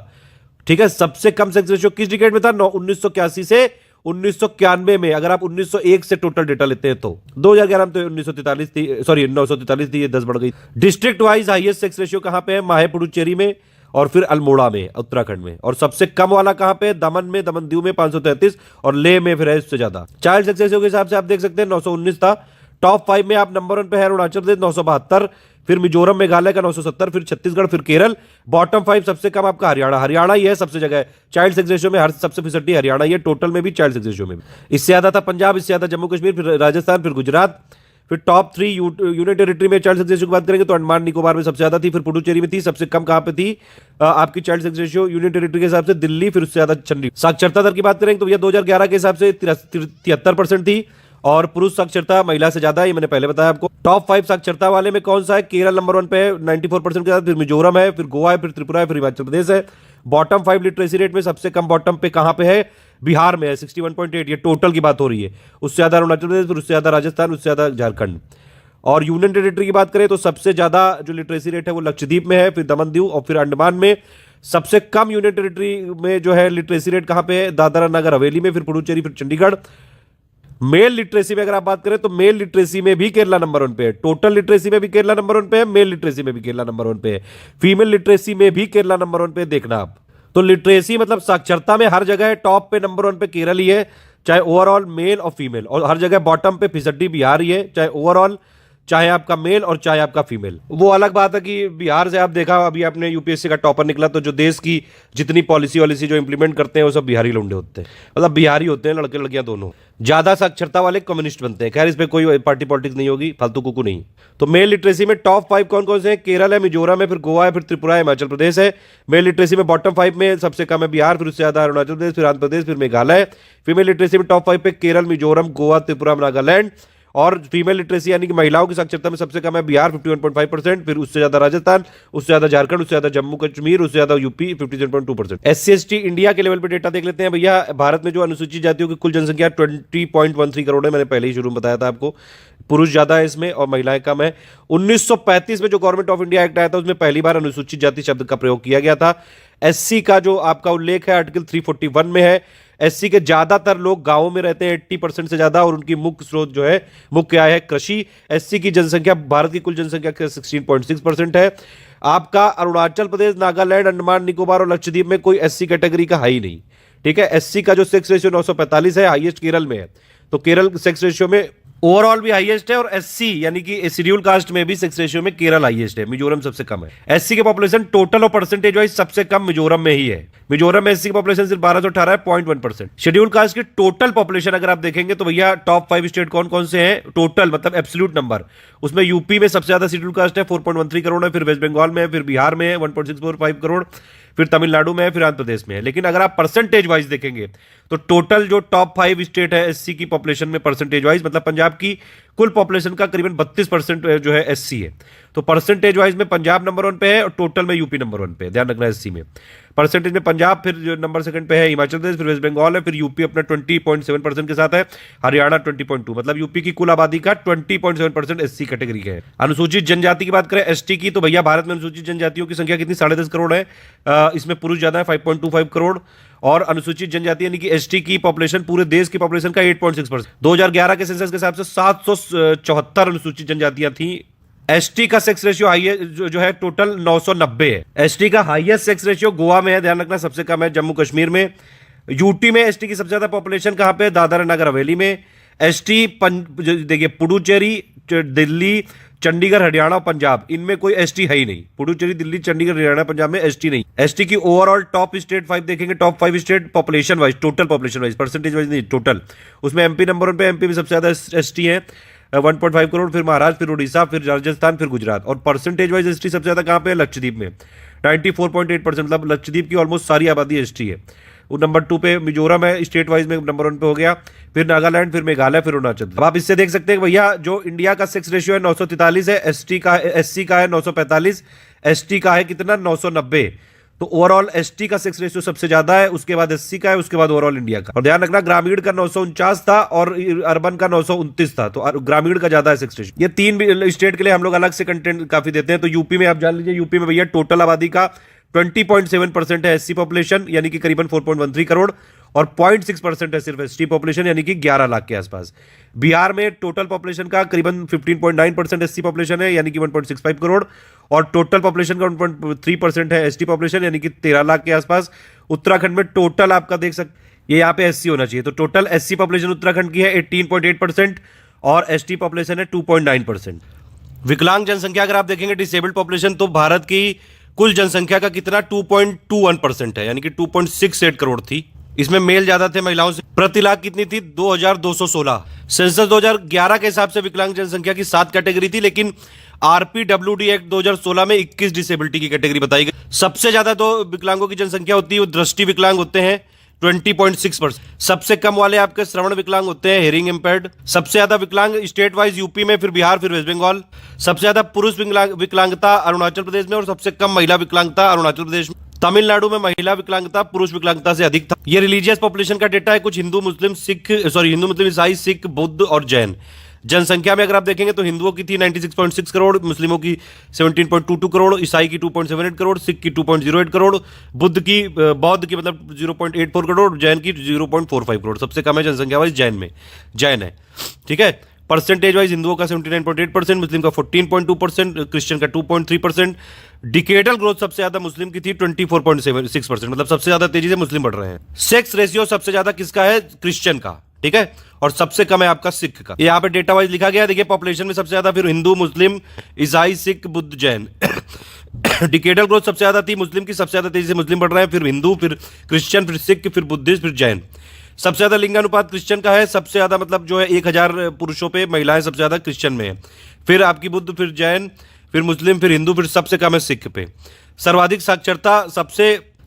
ठीक है, सबसे कम सेक्स रेशियो किस डिकेड में था? 1981 से 1991 में। अगर आप 1901 से टोटल डेटा लेते हैं तो 2011 में तो 1943 थी, सॉरी 943 थी, ये 10 बढ़ गई। District wise highest sex ratio कहां पे है? माहे पुडुचेरी में और फिर अल्मोड़ा में उत्तराखंड में। और सबसे कम वाला कहां पे? दमन में, दमन दीव में 533, और लेह में फिर है इससे ज्यादा। चाइल्ड सेक्स रेशियो के हिसाब से आप देख सकते हैं 919 था। टॉप 5 में आप नंबर 1 पे है अरुणाचल प्रदेश 972, फिर मिजोरम मेघालय का 970, फिर छत्तीसगढ़, फिर केरल। बॉटम 5 सबसे कम आपका हरियाणा, हरियाणा ही है सबसे जगह चाइल्ड सेक्स रेशियो में, हर सबसे फिसड्डी हरियाणा ही है, टोटल में भी चाइल्ड सेक्स रेशियो में भी। इससे ज्यादा था पंजाब, इससे ज्यादा जम्मू कश्मीर, फिर राजस्थान, फिर गुजरात। फिर टॉप 3 यूनियन टेरिटरी में चाइल्ड सेक्स रेशियो की बात करेंगे तो अंडमान निकोबार में सबसे ज्यादा थी, फिर पुडुचेरी में थी। सबसे कम कहां पे थी आपकी child sex ratio union territory के हिसाब से? दिल्ली, फिर उससे ज्यादा चंडीगढ़। साक्षरता दर की बात करेंगे तो भैया 2011 के हिसाब से 73% थी, और पुरुष साक्षरता महिला से ज्यादा, ये मैंने पहले बताया आपको। टॉप 5 साक्षरता वाले में कौन सा है? केरल नंबर 1 पे है 94% के साथ, फिर मिजोरम है, फिर गोवा है, फिर त्रिपुरा है, फिर हिमाचल प्रदेश है। बॉटम 5 लिटरेसी रेट में सबसे कम बॉटम पे कहां पे है? बिहार में है 61.8, ये टोटल की बात हो रही है। उससे ज्यादा अरुणाचल प्रदेश, फिर उससे ज्यादा राजस्थान, उससे ज्यादा झारखंड। और यूनियन टेरिटरी की बात करें तो सबसे ज्यादा जो लिटरेसी रेट है वो लक्षद्वीप में है, फिर दमन दीव और फिर अंडमान में। सबसे कम यूनियन टेरिटरी में जो है लिटरेसी रेट कहां पे है? दादरा नगर हवेली में, फिर पुडुचेरी, फिर चंडीगढ़। मेल लिटरेसी में अगर आप बात करें तो मेल लिटरेसी में भी केरला नंबर 1 पे है, टोटल लिटरेसी में भी केरला नंबर 1 पे है, मेल लिटरेसी में भी केरला नंबर 1 पे है, फीमेल लिटरेसी में भी केरला नंबर 1 पे। देखना आप तो लिटरेसी मतलब साक्षरता में हर जगह टॉप पे नंबर 1 पे केरल ही है, चाहे ओवरऑल मेल और फीमेल, और हर जगह बॉटम पे फिसड्डी बिहार ही है, चाहे ओवरऑल, चाहे आपका मेल और चाहे आपका फीमेल। वो अलग बात है कि बिहार से आप देखा, अभी आपने यूपीएससी का टॉपर निकला, तो जो देश की जितनी पॉलिसी वॉलिसी जो इंप्लीमेंट करते हैं वो सब बिहारी लौंडे होते हैं, मतलब बिहारी होते हैं, लड़के लड़कियां दोनों। ज्यादा साक्षरता वाले कम्युनिस्ट बनते हैं। खैर इस पे कोई पार्टी पॉलिटिक्स नहीं होगी, फालतू कुकू नहीं। तो मेल लिटरेसी में टॉप 5 कौन कौन से हैं? केरल है, मिजोरम है, फिर गोवा है, फिर त्रिपुरा है, हिमाचल प्रदेश है। मेल लिटरेसी में बॉटम 5 में सबसे कम है बिहार, फिर उससे ज्यादा अरुणाचल प्रदेश, फिर आंध्र प्रदेश, फिर मेघालय। फीमेल लिटरेसी में टॉप 5 पे केरल, मिजोरम, गोवा, त्रिपुरा, नागालैंड। और फीमेल लिटरेसी यानी कि महिलाओं की साक्षरता में सबसे कम है बिहार 51.5%, फिर उससे ज्यादा राजस्थान, उससे ज्यादा झारखंड, उससे ज्यादा जम्मू कश्मीर, उससे ज्यादा यूपी 57.2%। SC/ST इंडिया के लेवल पे डेटा देख लेते हैं भैया। भारत में जो अनुसूचित जातियों की कुल जनसंख्या 20.13 करोड़ है, मैंने पहले ही शुरू में बताया था आपको। पुरुष ज्यादा है इसमें और महिलाएं कम है। 1935 में जो गवर्नमेंट ऑफ इंडिया एक्ट आया था उसमें पहली बार अनुसूचित जाति शब्द का प्रयोग किया गया था। SC का जो आपका उल्लेख है आर्टिकल 341 में है। SC के ज्यादातर लोग गांवों में रहते हैं 80% से ज्यादा, और उनकी मुख्य स्रोत जो है, मुख्य आय है कृषि। SC की जनसंख्या भारत की कुल जनसंख्या के 16.6% है। आपका अरुणाचल प्रदेश, नागालैंड, अंडमान निकोबार और लक्षद्वीप में कोई SC कैटेगरी का है ही नहीं। ठीक है, SC का जो सेक्स रेशियो 945 है, हाईएस्ट केरल में है। तो केरल सेक्स रेशियो में ओवरऑल भी हाईएस्ट है, और SC यानी कि शेड्यूल कास्ट में भी सेक्स रेशियो में केरल हाईएस्ट है, मिजोरम सबसे कम है। SC के पॉपुलेशन टोटल और परसेंटेज वाइज सबसे कम मिजोरम में ही है। मिजोरम में SC की पॉपुलेशन सिर्फ 1218 है, 0.1%। शेड्यूल कास्ट की टोटल पॉपुलेशन अगर आप देखेंगे तो भैया टॉप 5 स्टेट कौन कौन से हैं टोटल, मतलब एब्सोल्यूट नंबर, उसमें यूपी में सबसे ज्यादा शेड्यूल कास्ट है 4.13 करोड़ है, फिर वेस्ट बंगाल में है, फिर बिहार में है 1.645 करोड़, फिर तमिलनाडु में है, फिर आंध्र प्रदेश में है। लेकिन अगर आप परसेंटेज वाइज देखेंगे तो टोटल जो टॉप 5 स्टेट है SC की पॉपुलेशन में परसेंटेज वाइज, मतलब पंजाब की कुल पॉपुलेशन का करीबन 32% जो है SC है। तो परसेंटेज वाइज में पंजाब नंबर 1 पे है और टोटल में यूपी नंबर 1 पे है, ध्यान रखना SC में। परसेंटेज में पंजाब, फिर जो नंबर 2 पे है हिमाचल प्रदेश, फिर वेस्ट बंगाल है, फिर यूपी अपना 20.7% के साथ है, हरियाणा 20.2, मतलब यूपी की कुल आबादी का 20.7% SC कैटेगरी का है। अनुसूचित जनजाति की बात करें ST की, तो भैया भारत में अनुसूचित जनजातियों की संख्या कितनी? 10.5 करोड़ है। इसमें पुरुष ज्यादा है 5.25 करोड़, और अनुसूचित जनजाति यानी कि ST की पॉपुलेशन पूरे देश की पॉपुलेशन का 8.6%। 2011 के सेंसस के हिसाब से 774 अनुसूचित जनजातियां थी। ST का सेक्स रेशियो हाईएस्ट जो है टोटल 990 है। ST का हाईएस्ट सेक्स रेशियो गोवा में है, ध्यान रखना, सबसे कम है जम्मू कश्मीर में। यूटी में ST की सबसे ज्यादा पॉपुलेशन कहां पे? दादरा नगर हवेली में। ST देखिए पुडुचेरी, दिल्ली, चंडीगढ़, हरियाणा और पंजाब, इनमें कोई ST है ही नहीं। पुडुचेरी, दिल्ली, चंडीगढ़, हरियाणा, पंजाब में ST नहीं। ST की ओवरऑल टॉप स्टेट 5 देखेंगे, top 5 state population wise, total population wise, percentage wise नहीं, टोटल। उसमें MP नंबर 1 पे, MP में सबसे ज्यादा ST है 1.5 करोड़, फिर महाराष्ट्र, फिर उड़ीसा, फिर राजस्थान, फिर गुजरात। और परसेंटेज वाइज ST सबसे ज्यादा कहां पे है? लक्षद्वीप में 94.8%, मतलब लक्षद्वीप की ऑलमोस्ट सारी आबादी ST है। वो नंबर 2 पे मिजोरम है, स्टेट वाइज में नंबर 1 पे हो गया, फिर नागालैंड, फिर मेघालय, फिर अरुणाचल। अब आप इससे देख सकते हैं भैया जो इंडिया का सेक्स रेशियो है 943 है, SC का है 945, ST का है कितना? 990। तो ओवरऑल एसटी का सेक्स रेशियो सबसे ज्यादा है, उसके बाद एससी का है, उसके बाद ओवरऑल इंडिया का। और ध्यान रखना ग्रामीण का 949 था और अर्बन का 929 था, तो ग्रामीण का ज्यादा है सेक्स रेशियो। ये तीन स्टेट के लिए हम लोग अलग से कंटेंट काफी देते हैं। तो यूपी में आप जान लीजिए, यूपी में भैया टोटल आबादी का 20.7% है एससी पॉपुलेशन, यानी कि करीबन 4.13 करोड़, और 0.6% है सिर्फ एसटी पॉपुलेशन, यानी कि 11 लाख के आसपास। बिहार में टोटल पॉपुलेशन का करीबन 15.9% एससी पॉपुलेशन है, यानी कि 1.65 करोड़, और टोटल पॉपुलेशन का 1.3% है एसटी पॉपुलेशन, यानी कि 13 लाख के आसपास। उत्तराखंड में टोटल आपका देख सकते, ये यहाँ पे एससी होना चाहिए, तो टोटल एससी पॉपुलेशन उत्तराखंड की है 18.8% और एसटी पॉपुलेशन है 2.9%। विकलांग जनसंख्या अगर आप देखेंगे, डिसेबल्ड पॉपुलेशन, तो भारत की कुल जनसंख्या का कितना 2.21% है, यानी कि 2.68 करोड़ थी। इसमें मेल ज्यादा थे, महिलाओं से प्रति लाख कितनी थी 2216। सेंसस 2011 के हिसाब से विकलांग जनसंख्या की 7 कैटेगरी थी, लेकिन आरपीडब्ल्यूडी एक्ट 2016 में 21 डिसेबिलिटी की कैटेगरी बताई गई। सबसे ज्यादा तो विकलांगों की जनसंख्या होती है वो दृष्टि विकलांग होते हैं 20.6%। सबसे कम वाले आपके श्रवण विकलांग होते हैं, हेयरिंग इंपेयर्ड। सबसे ज्यादा विकलांग स्टेट वाइज यूपी में, फिर बिहार, फिर वेस्ट बंगाल। सबसे ज्यादा पुरुष विकलांगता अरुणाचल प्रदेश में, और सबसे कम महिला विकलांगता अरुणाचल प्रदेश में। तमिलनाडु में महिला विकलांगता पुरुष विकलांगता से अधिक था। ये रिलीजियस पॉपुलेशन का डेटा है, कुछ हिंदू मुस्लिम ईसाई, सिख, बुद्ध और जैन। जनसंख्या में अगर आप देखेंगे तो हिंदुओं की थी 96.6 करोड़, मुस्लिमों की 17.22 करोड़, ईसाई की 2.78 करोड़, सिख की 2.08 करोड़, बौद्ध की मतलब 0.84 करोड़, जैन की 0.45 करोड़। सबसे कम है जनसंख्या वाइज जैन है, ठीक है। परसेंटेज वाइज हिंदुओं का 79.8%, मुस्लिम का 14.2%, क्रिश्चियन का 2.3%। डिकेडल ग्रोथ सबसे ज्यादा मुस्लिम की थी 24.6%, मतलब सबसे ज्यादा तेजी से मुस्लिम बढ़ रहे हैं। सेक्स रेशियो सबसे ज्यादा किसका है, क्रिश्चियन का, ठीक है, और सबसे कम है आपका सिख का। यहाँ पे डेटा वाइज लिखा गया, देखिए पॉपुलेशन में सबसे ज्यादा फिर हिंदू, मुस्लिम, ईसाई, सिख, बुद्ध, जैन। डिकेडल ग्रोथ सबसे ज्यादा थी मुस्लिम की, सबसे ज्यादा तेजी से मुस्लिम बढ़ रहे हैं, फिर हिंदू, फिर क्रिश्चियन, फिर सिख, फिर बुद्धिस्ट, फिर जैन। सबसे ज्यादा लिंगानुपात क्रिश्चियन का है, सबसे ज्यादा मतलब जो है 1000 पुरुषों पे महिलाएं सबसे ज्यादा क्रिश्चियन में है, फिर आपकी बुद्ध, फिर जैन, फिर मुस्लिम, फिर हिंदू, फिर सबसे कम है सिख पे। सर्वाधिक साक्षरता,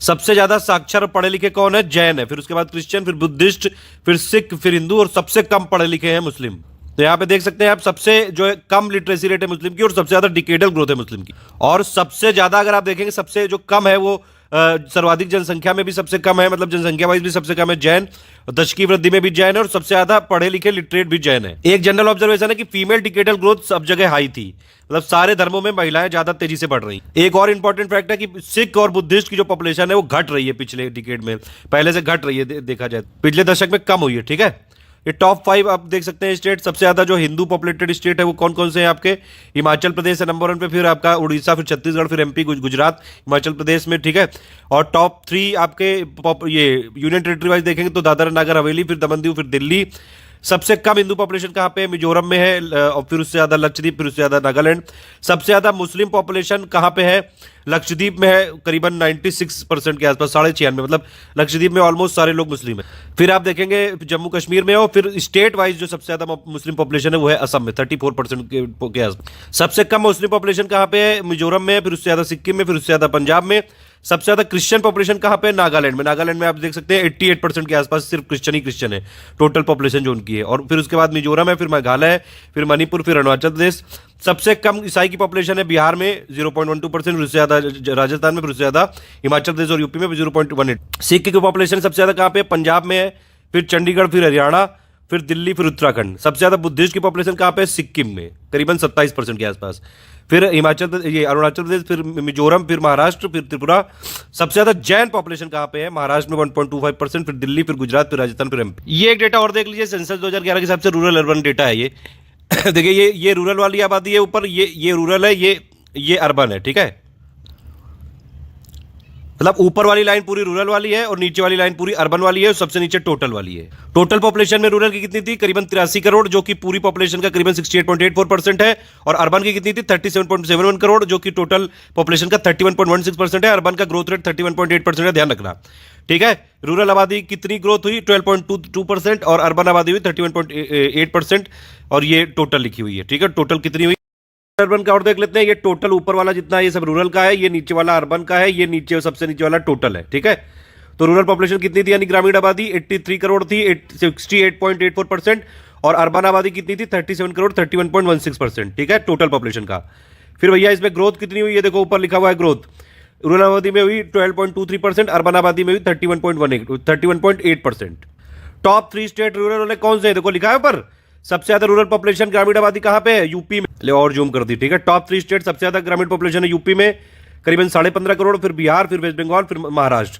सबसे ज्यादा साक्षर और पढ़े लिखे कौन है, जैन है, फिर उसके बाद क्रिश्चियन, फिर बुद्धिस्ट, फिर सिख, फिर हिंदू, और सबसे कम पढ़े लिखे हैं मुस्लिम। तो यहाँ पे देख सकते हैं आप, सबसे जो है कम लिटरेसी रेट है मुस्लिम की, और सबसे ज्यादा डिकेडल ग्रोथ है मुस्लिम की। और सबसे ज्यादा अगर आप देखेंगे, सबसे जो कम है वो सर्वाधिक जनसंख्या में भी सबसे कम है, मतलब जनसंख्या वाइज भी सबसे कम है जैन, दशकीय वृद्धि में भी जैन है, और सबसे ज्यादा पढ़े लिखे लिटरेट भी जैन है। एक जनरल ऑब्जर्वेशन है कि फीमेल डिकेडल ग्रोथ सब जगह हाई थी, मतलब सारे धर्मों में महिलाएं ज्यादा तेजी से बढ़ रही। एक और इंपॉर्टेंट फैक्ट है कि सिख और बुद्धिस्ट की जो पॉपुलेशन है वो घट रही है पिछले डिकेड में, पहले से घट रही है, देखा जाए पिछले दशक में कम हुई है, ठीक है। ये टॉप 5 आप देख सकते हैं स्टेट। सबसे ज्यादा जो हिंदू पॉपुलेटेड स्टेट है वो कौन कौन से हैं आपके, हिमाचल प्रदेश है नंबर 1 पे, फिर आपका उड़ीसा, फिर छत्तीसगढ़, फिर एमपी, गुजरात, हिमाचल प्रदेश में, ठीक है। और टॉप 3 आपके ये यूनियन टेरिटरी वाइज देखेंगे तो दादरा नगर हवेली, फिर दमन दीव, फिर दिल्ली। सबसे कम हिंदू पॉपुलेशन कहाँ पे, मिजोरम में है, और फिर उससे ज्यादा लक्षद्वीप, फिर उससे ज्यादा नागालैंड। सबसे ज्यादा मुस्लिम पॉपुलेशन कहाँ पे है, लक्षद्वीप में है, करीबन 96% के आसपास, 96, मतलब लक्षद्वीप में ऑलमोस्ट सारे लोग मुस्लिम हैं। फिर आप देखेंगे जम्मू कश्मीर में हो, फिर स्टेट वाइज जो सबसे ज्यादा मुस्लिम पॉपुलेशन है वो है असम में 34% के आसपास। सबसे कम मुस्लिम पॉपुलेशन कहाँ पे है, मिजोरम में, फिर उससे ज्यादा सिक्किम में, फिर उससे ज्यादा पंजाब में। सबसे ज्यादा क्रिश्चियन पॉपुलेशन कहाँ पे है, नागालैंड में। नागालैंड में आप देख सकते हैं 88% के आसपास सिर्फ क्रिश्चियन है टोटल पॉपुलेशन जो उनकी है। और फिर उसके बाद मिजोरम है, फिर मेघालय है, फिर मणिपुर, फिर अरुणाचल प्रदेश। सबसे कम ईसाई की पॉपुलेशन है बिहार में 0.12%, फिर उससे ज्यादा राजस्थान में, फिर उससे ज्यादा हिमाचल प्रदेश और यूपी में 0.18। सिख की पॉपुलेशन सबसे ज्यादा कहाँ पे, पंजाब में है, फिर चंडीगढ़, फिर हरियाणा, फिर दिल्ली, फिर उत्तराखंड। सबसे ज्यादा बुद्धिस्ट की पॉपुलेशन कहाँ पे, सिक्किम में, करीबन 27% के आसपास, फिर अरुणाचल प्रदेश, फिर मिजोरम, फिर महाराष्ट्र, फिर त्रिपुरा। सबसे ज्यादा जैन पॉपुलेशन कहाँ पे है, महाराष्ट्र में 1.25%, फिर दिल्ली, फिर गुजरात, फिर राजस्थान, फिर एमपी। ये एक डेटा और देख लीजिए, सेंसस 2011 के हिसाब से रूरल अर्बन डेटा है ये। देखिए ये रूरल वाली आबादी है ऊपर, ये रूरल है, ये अर्बन है, ठीक है। मतलब ऊपर वाली लाइन पूरी रूरल वाली है और नीचे वाली लाइन पूरी अर्बन वाली है, और सबसे नीचे टोटल वाली है। टोटल पॉपुलेशन में रूरल की कितनी थी, करीबन 83 करोड़, जो कि पूरी पॉपुलेशन का करीबन 68.84% है। और अर्बन की कितनी थी, 37.71 करोड़, जो कि टोटल पॉपुलेशन का 31.16% है। अर्बन का ग्रोथ रेट 31.8% है, ध्यान रखना, ठीक है। रूरल आबादी कितनी ग्रोथ हुई, 12.22%, और अर्बन आबादी हुई 31.8%, और ये टोटल लिखी हुई है, ठीक है। टोटल कितनी हुई अर्बन का और देख लेते हैं। ये टोटल ऊपर वाला जितना ये सब रूरल का है, ये नीचे वाला अर्बन का है, ये नीचे सबसे नीचे वाला टोटल है, ठीक है। तो रूरल पॉपुलेशन कितनी थी, यानी ग्रामीण आबादी 83 करोड़ थी, 68.84%, और अर्बन आबादी कितनी थी, 37 करोड़, 31.16%, ठीक है, टोटल पॉपुलेशन का। फिर भैया इसमें ग्रोथ कितनी हुई, ये देखो ऊपर लिखा हुआ है ग्रोथ। रूरल आबादी में हुई 12.23%, अर्बन आबादी में हुई 31.8%। टॉप 3 स्टेट रूरल वाले कौन से हैं? देखो लिखा है ऊपर, सबसे ज्यादा रूरल पॉपुलेशन ग्रामीण आबादी कहां पे है? यूपी में। ले और जूम कर दी, ठीक है। टॉप 3 स्टेट सबसे ज्यादा ग्रामीण पॉपुलेशन है यूपी में, करीबन 15.5 करोड़, फिर बिहार, फिर वेस्ट बंगाल, फिर महाराष्ट्र।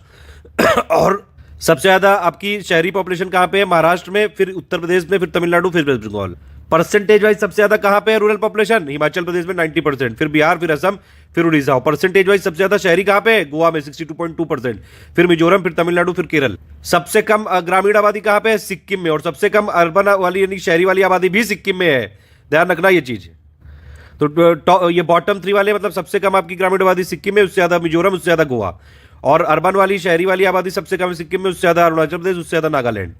और सबसे ज्यादा आपकी शहरी पॉपुलेशन कहां पे है? महाराष्ट्र में, फिर उत्तर प्रदेश में, फिर तमिलनाडु, फिर वेस्ट बंगाल। परसेंटेज वाइज सबसे ज्यादा कहां पे है रूरल पॉपुलेशन? हिमाचल प्रदेश में 90%, फिर बिहार, फिर असम, फिर उड़ीसा। परसेंटेज वाइज सबसे ज्यादा शहरी कहां पे है? गोवा में 62.2%, फिर मिजोरम, फिर तमिलनाडु, फिर केरल। सबसे कम ग्रामीण आबादी कहां पे है? सिक्किम में। और सबसे कम अर्बन वाली यानी शहरी वाली आबादी भी सिक्किम में है, ध्यान रखना ये चीज। तो ये बॉटम 3 वाले मतलब सबसे कम आपकी ग्रामीण आबादी सिक्किम में, उससे ज्यादा मिजोरम, उससे ज्यादा गोवा। और अर्बन वाली शहरी वाली आबादी सबसे कम सिक्किम में, उससे ज्यादा अरुणाचल प्रदेश, उससे ज्यादा नागालैंड।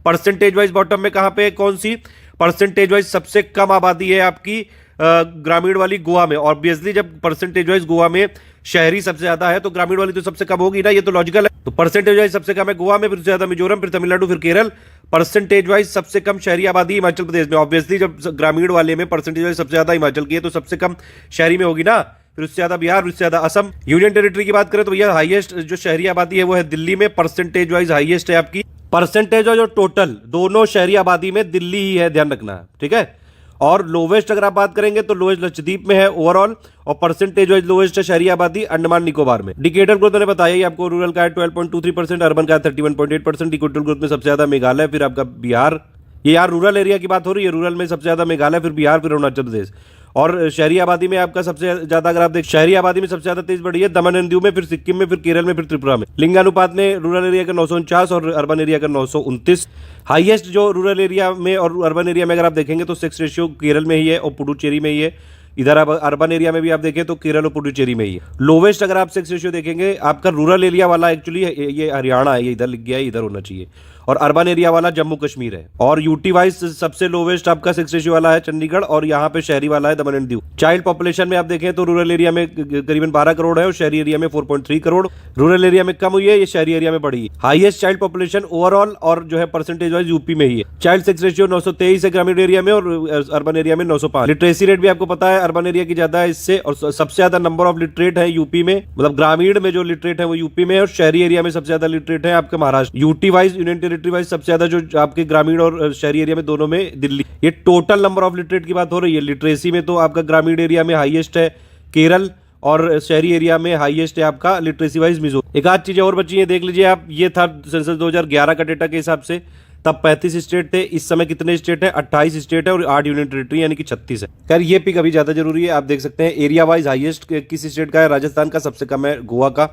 परसेंटेज वाइज बॉटम में कहां पे है? कौन सी परसेंटेज वाइज सबसे कम आबादी है आपकी ग्रामीण वाली? गोवा में। ऑब्वियसली जब परसेंटेज वाइज गोवा में शहरी सबसे ज्यादा है तो ग्रामीण वाली तो सबसे कम होगी ना, ये तो लॉजिकल है। तो परसेंटेज वाइज सबसे कम है गोवा में, फिर ज्यादा मिजोरम, फिर तमिलनाडु, फिर केरल। परसेंटेज वाइज सबसे कम शहरी आबादी हिमाचल प्रदेश में। ऑब्वियसली जब ग्रामीण वाले में परसेंटेज वाइज सबसे ज्यादा हिमाचल की है तो सबसे कम शहरी में होगी ना, फिर उससे ज्यादा बिहार, उससे ज्यादा असम। यूनियन टेरिटरी की बात करें तो भैया हाईएस्ट जो शहरी आबादी है वो है दिल्ली में, परसेंटेज वाइज हाईएस्ट है आपकी। परसेंटेज वाइज और टोटल दोनों शहरी आबादी में दिल्ली ही है, ध्यान रखना, ठीक है। और लोवेस्ट अगर आप बात करेंगे तो लोवेस्ट लक्षद्वीप में है ओवरऑल, और परसेंटेज वाइज लोवेस्ट है शहरी आबादी अंडमान निकोबार में। इंडिकेटर ग्रोथ मैंने बताया ही आपको, रूरल का है 12.23%, अर्बन का है 31.8%। इक्विटल ग्रोथ में सबसे ज्यादा मेघालय, फिर आपका बिहार। ये यार रूरल एरिया की बात हो रही है, रूरल में सबसे ज्यादा मेघालय, फिर बिहार, फिर अरुणाचल प्रदेश। और शहरी आबादी में आपका सबसे ज्यादा अगर आप देख, शहरी आबादी में सबसे ज्यादा तेज बढ़ी है दमन एंड दीव में, फिर सिक्किम में, फिर केरल में, फिर त्रिपुरा में। लिंगानुपात में रूरल एरिया का 949 और अर्बन एरिया का 929। हाईएस्ट जो रूरल एरिया में और अर्बन एरिया में अगर आप देखेंगे तो सेक्स रेशियो केरल में ही है और पुडुचेरी में ही है। इधर आप अर्बन एरिया में भी आप देखें तो केरल और पुडुचेरी में ही है। लोवेस्ट अगर आप सेक्स रेशियो देखेंगे आपका रूरल एरिया वाला एक्चुअली ये हरियाणा है, ये इधर लिख गया है, इधर होना चाहिए। और अर्बन एरिया वाला जम्मू कश्मीर है। और यूटी वाइज सबसे लोवेस्ट आपका सेक्स रेशियो वाला है चंडीगढ़, और यहाँ पे शहरी वाला है दमन एंड दीव। चाइल्ड पॉपुलेशन में आप देखें तो रूरल एरिया में करीबन 12 करोड़ है और शहरी एरिया में 4.3 करोड़। रूरल एरिया में कम हुई है, ये शहरी एरिया में बढ़ी है। हाईएस्ट चाइल्ड पॉपुलेशन ओवरऑल और जो है परसेंटेज वाइज यूपी में ही है। चाइल्ड सेक्स रेशियो 923 है ग्रामीण एरिया में और अर्बन एरिया में 905। लिटरेसी रेट भी आपको पता है अर्बन एरिया की ज्यादा है इससे, और सबसे ज्यादा नंबर ऑफ लिटरेट है यूपी में, मतलब ग्रामीण में जो लिटरेट है वो यूपी में, और शहरी एरिया में सबसे ज्यादा लिटरेट है आपके Maharashtra. UT wise union territory wise सबसे ज्यादा जो आपके ग्रामीण और शहरी एरिया में दोनों में दिल्ली। ये टोटल नंबर ऑफ लिटरेट की बात हो रही है। लिटरेसी में तो आपका ग्रामीण एरिया में हाईएस्ट है केरल, और शहरी एरिया में हाईएस्ट है आपका लिटरेसी वाइज मिजोरम। एक आध चीजें और बची हैं, देख लीजिए आप। ये था सेंसस 2011 का डेटा के हिसाब से, तब 35 स्टेट थे, इस समय कितने स्टेट है? 28 स्टेट है और 8 यूनियन टेरिटरी यानी कि 36 है। खैर ये पिक अभी ज्यादा जरूरी है, आप देख सकते हैं एरिया वाइज हाईएस्ट किस स्टेट का है? राजस्थान का, सबसे कम है गोवा का।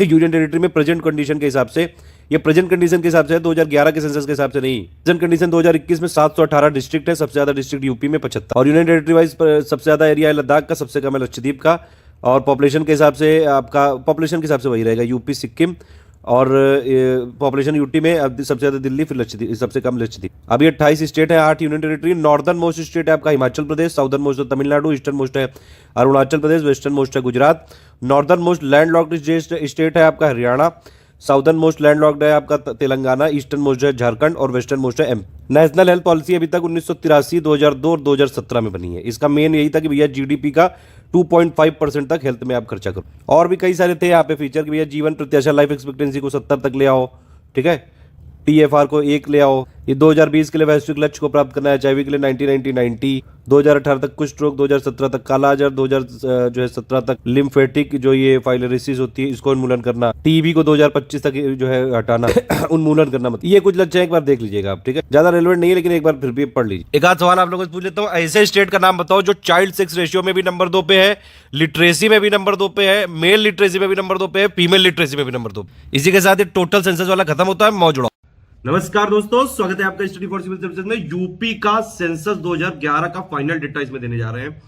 यूनियन टेरिटरी में प्रेजेंट कंडीशन के हिसाब से, ये प्रेजेंट कंडीशन के हिसाब से है, 2011 के सेंसस के हिसाब से नहीं। प्रेजेंट कंडीशन 2021 में 718 डिस्ट्रिक्ट है, सबसे ज्यादा डिस्ट्रिक्ट यूपी में 75। और यूनियन टेरिटरी वाइज सबसे ज्यादा एरिया है लद्दाख का, सबसे कम है लक्षद्वीप का। और पॉपुलेशन के हिसाब से आपका, पॉपुलेशन के हिसाब से वही रहेगा, यूपी, सिक्किम, और पॉपुलेशन यूटी में अब सबसे ज्यादा दिल्ली, फिर लक्षद्वीप, सबसे कम लक्षद्वीप। अभी 28 स्टेट है, 8 union territory. Northern most state है आपका हिमाचल प्रदेश, साउदर्न मोस्ट है तमिलनाडु, ईस्टर्न मोस्ट है अरुणाचल प्रदेश, वेस्टर्न मोस्ट है Gujarat. Northern most land locked state है आपका Haryana, southern most land locked है आपका तेलंगाना, ईस्टर्न मोस्ट है झारखंड, और वेस्टर्न मोस्ट है एमपी। नेशनल हेल्थ पॉलिसी अभी तक 1983, 2002 और 2017 में बनी है। इसका मेन यही था कि भैया जीडीपी का 2.5% तक हेल्थ में आप खर्चा करो। और भी कई सारे थे यहाँ पे फीचर कि भैया जीवन प्रत्याशा लाइफ एक्सपेक्टेंसी को 70 तक ले आओ, ठीक है। टीएफआर को 1 ले आओ। ये 2020 के लिए वैश्विक लक्ष्य को प्राप्त करना है। एचआईवी के लिए 90-90-90, 2018 तक कुछ स्ट्रोक, 2017 तक काला अजहर, 2017 तक लिम्फेटिक जो ये फाइलरिसिस होती है इसको उन्मूलन करना, टीबी को 2025 तक जो है हटाना, उन्मूलन करना। मतलब ये कुछ लक्ष्य है, एक बार देख लीजिएगा आप, ठीक है। ज्यादा रेलेवेंट नहीं है लेकिन एक बार फिर भी पढ़ लीजिए। एक आध सवाल आप लोगों से पूछ लेता हूँ, ऐसे स्टेट का नाम बताओ जो चाइल्ड सेक्स रेशियो में भी नंबर 2 पे है, लिटरेसी में भी नंबर 2 पे है, मेल लिटरेसी में भी नंबर 2 पे है, फीमेल लिटरेसी में भी नंबर 2। इसी के साथ टोटल सेंसस वाला खत्म होता है, मौज उड़ाओ। नमस्कार दोस्तों, स्वागत है आपका स्टडी फॉर सिविल सर्विसेज में। यूपी का सेंसस 2011 का फाइनल डेटा इसमें देने जा रहे हैं।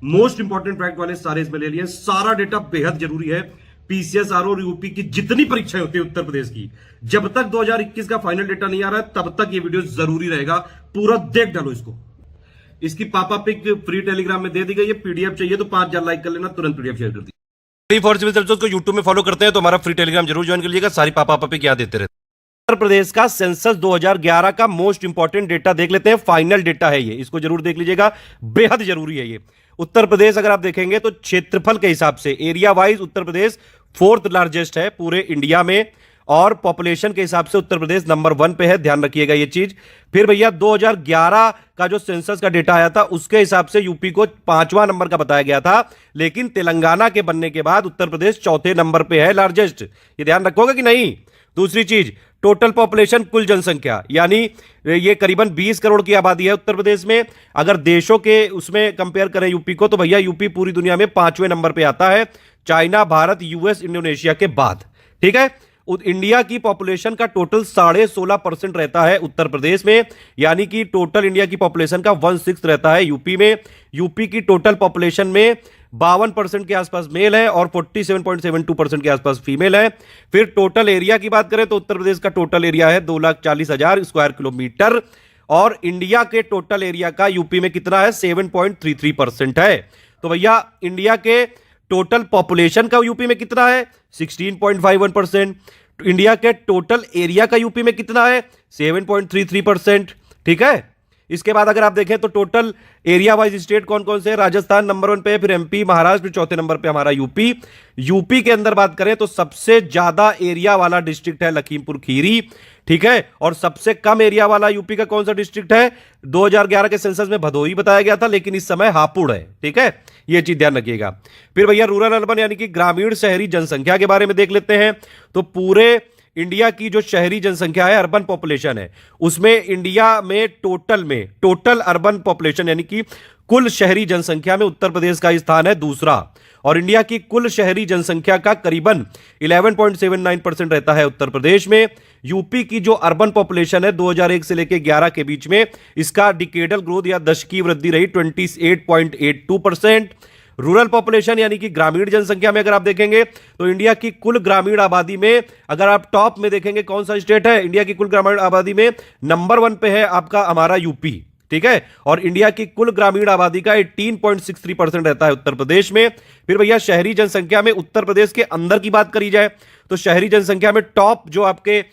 मोस्ट इंपॉर्टेंट फैक्ट वाले सारे इसमें ले लिए। सारा डेटा बेहद जरूरी है। पीसीएस, आरओ और यूपी की जितनी परीक्षाएं होती है उत्तर प्रदेश की, जब तक 2021 का फाइनल डेटा नहीं आ रहा है तब तक ये वीडियो जरूरी रहेगा। पूरा देख डालो इसको। इसकी पापा पिक फ्री टेलीग्राम में दे दी गई है। पीडीएफ चाहिए तो 5000 लाइक कर लेना, तुरंत पीडीएफ शेयर कर दी। स्टडी फॉर सिविल सर्विसेज को यूट्यूब में फॉलो करते हैं तो हमारा फ्री टेलीग्राम जरूर ज्वाइन कर लीजिएगा। सारी पापा पिक यहाँ देते रहते। उत्तर प्रदेश का सेंसस 2011 का मोस्ट इंपॉर्टेंट डेटा देख लेते हैं। फाइनल डेटा है ये, इसको जरूर देख लीजिएगा, बेहद जरूरी है ये। उत्तर प्रदेश अगर आप देखेंगे तो क्षेत्रफल के हिसाब से area wise Uttar Pradesh fourth largest है पूरे इंडिया में, और पॉपुलेशन के हिसाब से उत्तर प्रदेश नंबर 1 पे है, ध्यान रखिएगा ये चीज। फिर भैया 2011 का जो सेंसस का डेटा आया था उसके हिसाब से यूपी को 5वां नंबर का बताया गया था, लेकिन तेलंगाना के बनने के बाद उत्तर प्रदेश 4थे नंबर पे है लार्जेस्ट, ये ध्यान रखोगे कि नहीं। दूसरी चीज, टोटल पॉपुलेशन कुल जनसंख्या, यानी ये करीबन 20 करोड़ की आबादी है उत्तर प्रदेश में। अगर देशों के उसमें कंपेयर करें यूपी को तो भैया यूपी पूरी दुनिया में 5वें नंबर पे आता है, चाइना, भारत, यूएस, इंडोनेशिया के बाद। ठीक है, इंडिया की पॉपुलेशन का टोटल 16.5% रहता है उत्तर प्रदेश में, यानी कि टोटल इंडिया की पॉपुलेशन का 1/6 रहता है यूपी में। यूपी की टोटल पॉपुलेशन में 52% के आसपास मेल है और 47.72% के आसपास फीमेल है। फिर टोटल एरिया की बात करें तो उत्तर प्रदेश का टोटल एरिया है 2,40,000 स्क्वायर किलोमीटर, और इंडिया के टोटल एरिया का यूपी में कितना है, 7.33% है। तो भैया इंडिया के टोटल पॉपुलेशन का यूपी में कितना है, 16.51%। इंडिया के टोटल एरिया का यूपी में कितना है, 7.33%। ठीक है, इसके बाद अगर आप देखें तो टोटल एरिया वाइज स्टेट कौन कौन से हैं, राजस्थान नंबर 1 पे, फिर एमपी, महाराष्ट्र, फिर 4थे नंबर पे हमारा यूपी। यूपी के अंदर बात करें तो सबसे ज्यादा एरिया वाला डिस्ट्रिक्ट है लखीमपुर खीरी। ठीक है, और सबसे कम एरिया वाला यूपी का कौन सा डिस्ट्रिक्ट है, 2011 के सेंसस में भदोही बताया गया था, लेकिन इस समय हापुड़ है। ठीक है, यह चीज ध्यान रखिएगा। फिर भैया रूरल अर्बन यानी कि ग्रामीण शहरी जनसंख्या के बारे में देख लेते हैं। तो पूरे इंडिया की जो शहरी जनसंख्या है, अर्बन पॉपुलेशन है, उसमें इंडिया में टोटल अर्बन पॉपुलेशन यानी कि कुल शहरी जनसंख्या में उत्तर प्रदेश का स्थान है दूसरा, और इंडिया की कुल शहरी जनसंख्या का करीबन 11.79% रहता है उत्तर प्रदेश में। यूपी की जो अर्बन पॉपुलेशन है 2001 से लेकर 11 के बीच में, इसका डिकेडल ग्रोथ या दशकीय वृद्धि रही 28.82%। रूरल पॉपुलेशन यानी कि ग्रामीण जनसंख्या में अगर आप देखेंगे तो इंडिया की कुल ग्रामीण आबादी में अगर आप टॉप में देखेंगे कौन सा स्टेट है, इंडिया की कुल ग्रामीण आबादी में नंबर 1 पे है आपका हमारा यूपी। ठीक है, और इंडिया की कुल ग्रामीण आबादी का 18.63% रहता है उत्तर प्रदेश में। फिर भैया शहरी जनसंख्या में उत्तर प्रदेश के अंदर की बात करी जाए तो शहरी जनसंख्या में टॉप जो आपके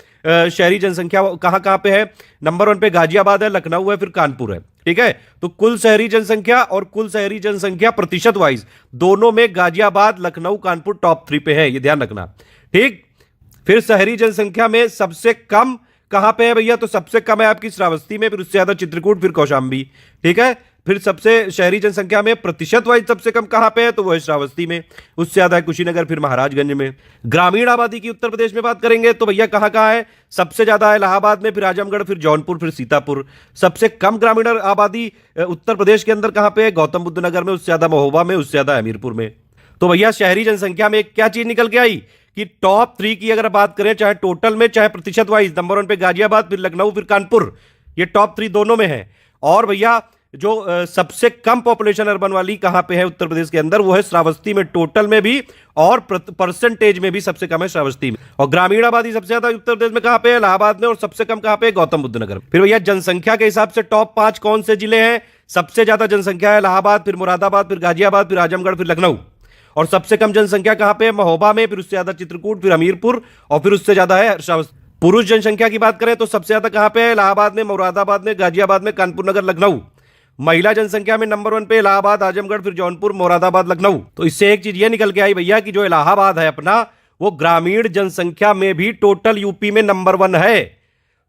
शहरी जनसंख्या कहां कहां पे है, नंबर 1 पे गाजियाबाद है, लखनऊ है, फिर कानपुर है। ठीक है, तो कुल शहरी जनसंख्या और कुल शहरी जनसंख्या प्रतिशत वाइज दोनों में गाजियाबाद, लखनऊ, कानपुर टॉप 3 पे है, ये ध्यान रखना। ठीक, फिर शहरी जनसंख्या में सबसे कम कहां पे है भैया, तो सबसे कम है आपकी श्रावस्ती में, फिर उससे ज्यादा चित्रकूट, फिर कौशाम्बी। ठीक है, फिर सबसे शहरी जनसंख्या में प्रतिशत वाइज सबसे कम कहां पे है, तो वो है श्रावस्ती में, उससे ज्यादा है कुशीनगर, फिर महाराजगंज में। ग्रामीण आबादी की उत्तर प्रदेश में बात करेंगे तो भैया कहां कहां है, सबसे ज्यादा है इलाहाबाद में, फिर आजमगढ़, फिर जौनपुर, फिर सीतापुर। सबसे कम ग्रामीण आबादी उत्तर प्रदेश के अंदर कहां पे है, गौतम बुद्ध नगर में, उससे ज्यादा महोबा में, उससे ज्यादा हमीरपुर में। तो भैया शहरी जनसंख्या में क्या चीज निकल के आई कि टॉप 3 की अगर बात करें, चाहे टोटल में चाहे प्रतिशत वाइज, नंबर 1 पे गाजियाबाद, फिर लखनऊ, फिर कानपुर, ये टॉप 3 दोनों में है। और भैया जो सबसे कम पॉपुलेशन अर्बन वाली कहां पे है उत्तर प्रदेश के अंदर, वो है श्रावस्ती में, टोटल में भी और परसेंटेज में भी सबसे कम है श्रावस्ती में। और ग्रामीण आबादी सबसे ज्यादा उत्तर प्रदेश में कहां पे है, इलाहाबाद में, और सबसे कम कहां पे है, गौतम बुद्ध नगर। फिर भैया जनसंख्या के हिसाब से टॉप 5 कौन से जिले हैं, सबसे ज्यादा जनसंख्या है इलाहाबाद, फिर मुरादाबाद, फिर गाजियाबाद, फिर आजमगढ़, फिर लखनऊ। और सबसे कम जनसंख्या कहां पे है, महोबा में, फिर उससे ज्यादा चित्रकूट, फिर हमीरपुर, और फिर उससे ज्यादा है श्रावस्ती। पुरुष जनसंख्या की बात करें तो सबसे ज्यादा कहां पे है, इलाहाबाद में, मुरादाबाद में, गाजियाबाद में, कानपुर नगर, लखनऊ। महिला जनसंख्या में नंबर 1 पे इलाहाबाद, आजमगढ़, फिर जौनपुर, मुरादाबाद, लखनऊ। तो इससे एक चीज ये निकल के आई भैया कि जो इलाहाबाद है अपना, वो ग्रामीण जनसंख्या में भी टोटल यूपी में नंबर 1 है,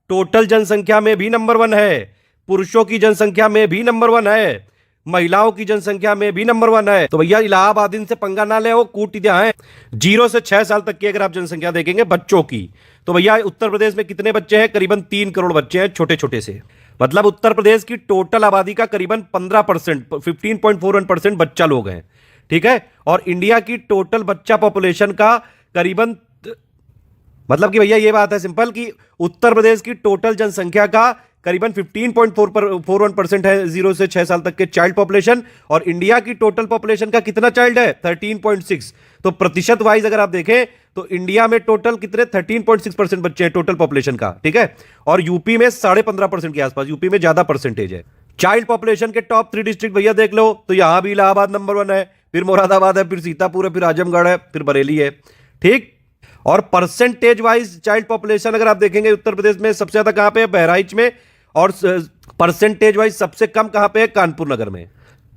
टोटल जनसंख्या में भी नंबर 1 है, पुरुषों की जनसंख्या में भी नंबर 1 है, महिलाओं की जनसंख्या में भी नंबर 1 है। तो भैया इलाहाबाद इनसे पंगा ना ले, वो कूट है। 0 से 6 साल तक की अगर आप जनसंख्या देखेंगे बच्चों की, तो भैया उत्तर प्रदेश में कितने बच्चे हैं, करीबन 3 करोड़ बच्चे हैं छोटे छोटे से। मतलब उत्तर प्रदेश की टोटल आबादी का करीबन 15%, 15.41% बच्चा लोग हैं। ठीक है, और इंडिया की टोटल बच्चा पॉपुलेशन का करीबन, मतलब कि भैया ये बात है सिंपल कि उत्तर प्रदेश की टोटल जनसंख्या का करीबन 15.41% है 0 से 6 साल तक के चाइल्ड पॉपुलेशन, और इंडिया की टोटल पॉपुलेशन का कितना चाइल्ड है, 13.6। तो प्रतिशत वाइज अगर आप देखें तो इंडिया में टोटल कितने 13.6% बच्चे हैं टोटल पॉपुलेशन का। ठीक है, और यूपी में 15.5% के आसपास, यूपी में ज्यादा परसेंटेज है। चाइल्ड पॉपुलेशन के टॉप 3 डिस्ट्रिक्ट भैया देख लो तो यहां भी इलाहाबाद नंबर 1 है, फिर मुरादाबाद है, फिर सीतापुर है, फिर आजमगढ़ है, फिर बरेली है। ठीक, और परसेंटेज वाइज चाइल्ड पॉपुलेशन अगर आप देखेंगे उत्तर प्रदेश में सबसे ज्यादा कहां पे है, बहराइच में, और परसेंटेज वाइज सबसे कम कहां पे है, कानपुर नगर में।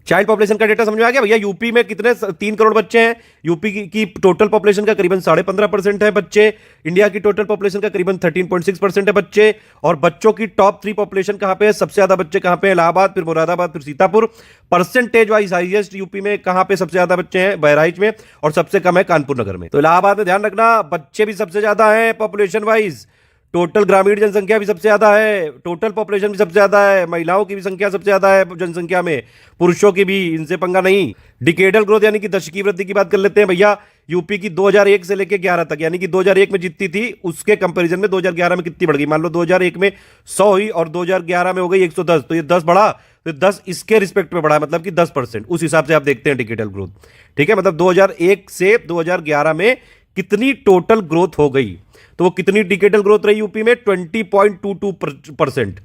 चाइल्ड पॉपुलेशन का डेटा समझ में आ गया भैया। यूपी में कितने 3 करोड़ बच्चे हैं। यूपी की टोटल पॉपुलेशन का करीबन 15.5% है बच्चे। इंडिया की टोटल पॉपुलेशन का करीबन 13.6% है बच्चे। और बच्चों की टॉप 3 पॉपुलेशन कहां पे है, सबसे ज्यादा बच्चे कहां पे हैं, इलाहाबाद, फिर मुरादाबाद, फिर Sitapur. Percentage wise highest UP में कहां पे सबसे ज्यादा बच्चे हैं, बहराइच में, और सबसे कम है कानपुर नगर में। तो इलाहाबाद में ध्यान रखना, बच्चे भी सबसे ज्यादा है पॉपुलेशन वाइज, टोटल ग्रामीण जनसंख्या भी सबसे ज्यादा है, टोटल पॉपुलेशन भी सबसे ज्यादा है, महिलाओं की भी संख्या सबसे ज्यादा है जनसंख्या में, पुरुषों की भी, इनसे पंगा नहीं। डिकेडल ग्रोथ यानी कि दशकीय वृद्धि की बात कर लेते हैं भैया। यूपी की 2001 से लेके 11 तक, यानी कि 2001 में जितनी थी उसके कंपैरिजन में 2011 में कितनी बढ़ गई। मान लो 2001 में 100 हुई और 2011 में हो गई 110, तो ये 10 बढ़ा, तो 10 इसके रिस्पेक्ट में बढ़ा, मतलब कि 10%। उस हिसाब से आप देखते हैं डिकेडल ग्रोथ, ठीक है। मतलब 2001 से 2011 में कितनी टोटल ग्रोथ हो गई, तो वो कितनी डिकेडल ग्रोथ रही यूपी में, 20.22%।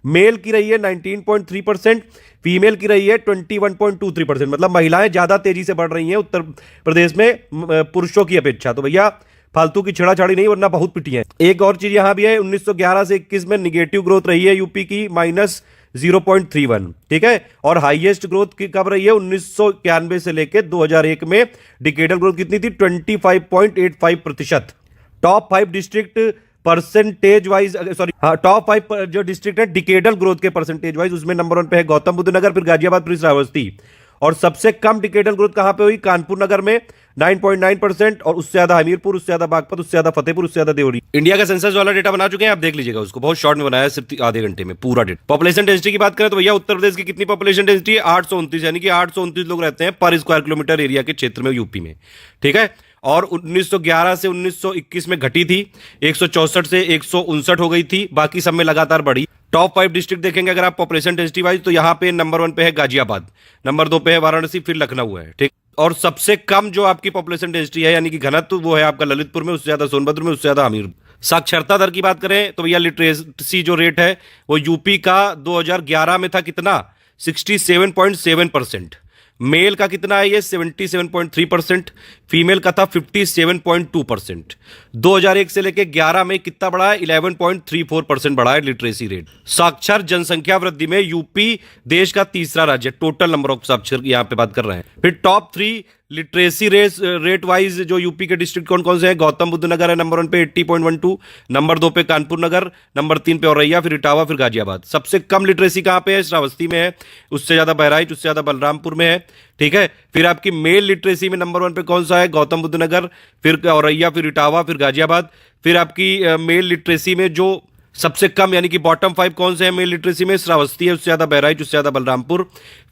मेल की रही है 19.3%, फीमेल की रही है 21.23%। मतलब महिलाएं ज्यादा तेजी से बढ़ रही हैं उत्तर प्रदेश में पुरुषों की अपेक्षा। तो भैया फालतू की छेड़ाछाड़ी नहीं, वरना बहुत पिटी है। एक और चीज यहां भी है, 1911 से 21 में निगेटिव ग्रोथ रही है यूपी की -0.31, ठीक है। और हाईएस्ट ग्रोथ की कब रही है, 1991 से लेकर 2001 में डिकेडल ग्रोथ कितनी थी, 25.85%। Top 5 district percentage wise, sorry हाँ, टॉप 5 जो डिस्ट्रिक्ट है डिकेडल ग्रोथ के परसेंटेज वाइज, उसमें नंबर 1 पे है गौतम बुद्ध नगर, फिर गाजियाबाद, फिर श्रावस्ती। और सबसे कम डिकेडल ग्रोथ कहां पे हुई, कानपुर नगर में 9.9%, और उससे ज्यादा हमीरपुर, उससे ज्यादा बागपत, उससे ज्यादा फतेहपुर, उससे ज्यादा देवरी। इंडिया का सेंसस वाला डेटा बना चुके हैं, आप देख लीजिएगा उसको, बहुत शॉर्ट में बनाया है, सिर्फ आधे घंटे में पूरा डेटा। पॉपुलेशन डेंसिटी की बात करें तो भैया उत्तर प्रदेश की कितनी पॉपुलेशन डेंसिटी है, 829, यानी कि 829 लोग रहते हैं पर स्क्वायर किलोमीटर एरिया के क्षेत्र में यूपी में, ठीक है। और 1911 से 1921 में घटी थी, 164 से 159 हो गई थी, बाकी सब में लगातार बढ़ी। टॉप 5 डिस्ट्रिक्ट देखेंगे अगर आप पॉपुलेशन डेंसिटी वाइज, तो यहां पे नंबर 1 पे है गाजियाबाद, नंबर 2 पे है वाराणसी, फिर लखनऊ है, ठीक। और सबसे कम जो आपकी पॉपुलेशन डेंसिटी है यानी कि घनत्व, वो है आपका ललितपुर में, उससे ज्यादा सोनभद्र में, उससे ज्यादा हमीरपुर। साक्षरता दर की बात करें तो भैया लिटरेसी जो रेट है वो यूपी का 2011 में था कितना, 67.7%। मेल का कितना है ये, 77.3%। फीमेल का था 57.2%। 2001 से लेके 11 में कितना बढ़ा है, 11.34% बढ़ा है लिटरेसी रेट। साक्षर जनसंख्या वृद्धि में यूपी देश का तीसरा राज्य, टोटल नंबर ऑफ साक्षर यहां पे बात कर रहे हैं। फिर टॉप 3 लिटरेसी रेट वाइज जो यूपी के डिस्ट्रिक्ट कौन कौन से हैं, गौतम बुद्ध नगर है नंबर 1 पे 80.12, नंबर 2 पे कानपुर नगर, नंबर 3 पे औरैया, फिर इटावा, फिर गाजियाबाद। सबसे कम लिटरेसी कहां पे है, श्रावस्ती में है, उससे ज्यादा बहराइच, उससे ज्यादा बलरामपुर में है, ठीक है। फिर आपकी मेल लिटरेसी में नंबर 1 पे कौन सा है, गौतम बुद्ध नगर, फिर औरैया, फिर इटावा, फिर गाजियाबाद। फिर आपकी मेल लिटरेसी में जो सबसे कम यानी कि बॉटम 5 कौन से हैं मेल लिटरेसी में, श्रावस्ती है, उससे ज्यादा बहराइच, उससे ज्यादा बलरामपुर।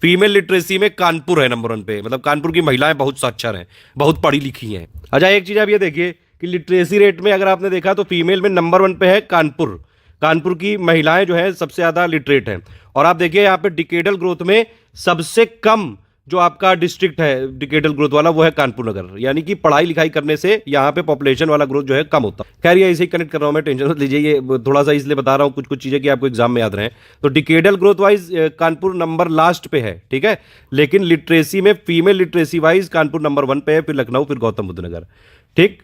फीमेल लिटरेसी में कानपुर है नंबर 1 पे, मतलब कानपुर की महिलाएं बहुत साक्षर हैं, बहुत पढ़ी लिखी हैं। अच्छा एक चीज आप ये देखिए कि लिटरेसी रेट में अगर आपने देखा तो फीमेल में नंबर 1 पे है कानपुर, कानपुर की महिलाएं जो है सबसे ज्यादा लिटरेट हैं। और आप देखिए यहाँ पे डिकेडल ग्रोथ में सबसे कम जो आपका डिस्ट्रिक्ट है डिकेडल ग्रोथ वाला वो है कानपुर नगर, यानी कि पढ़ाई लिखाई करने से यहाँ पे पॉपुलेशन वाला ग्रोथ जो है कम होता है। खैर ये ऐसे ही कनेक्ट कर रहा हूं मैं, टेंशन मत लीजिए, ये थोड़ा सा इसलिए बता रहा हूं कुछ चीजें कि आपको एग्जाम में याद रहे। तो decadal growth wise Kanpur number last पे है, ठीक है, लेकिन लिटरेसी में female literacy wise Kanpur number 1 पे है, फिर लखनऊ, फिर गौतम बुद्ध नगर, ठीक।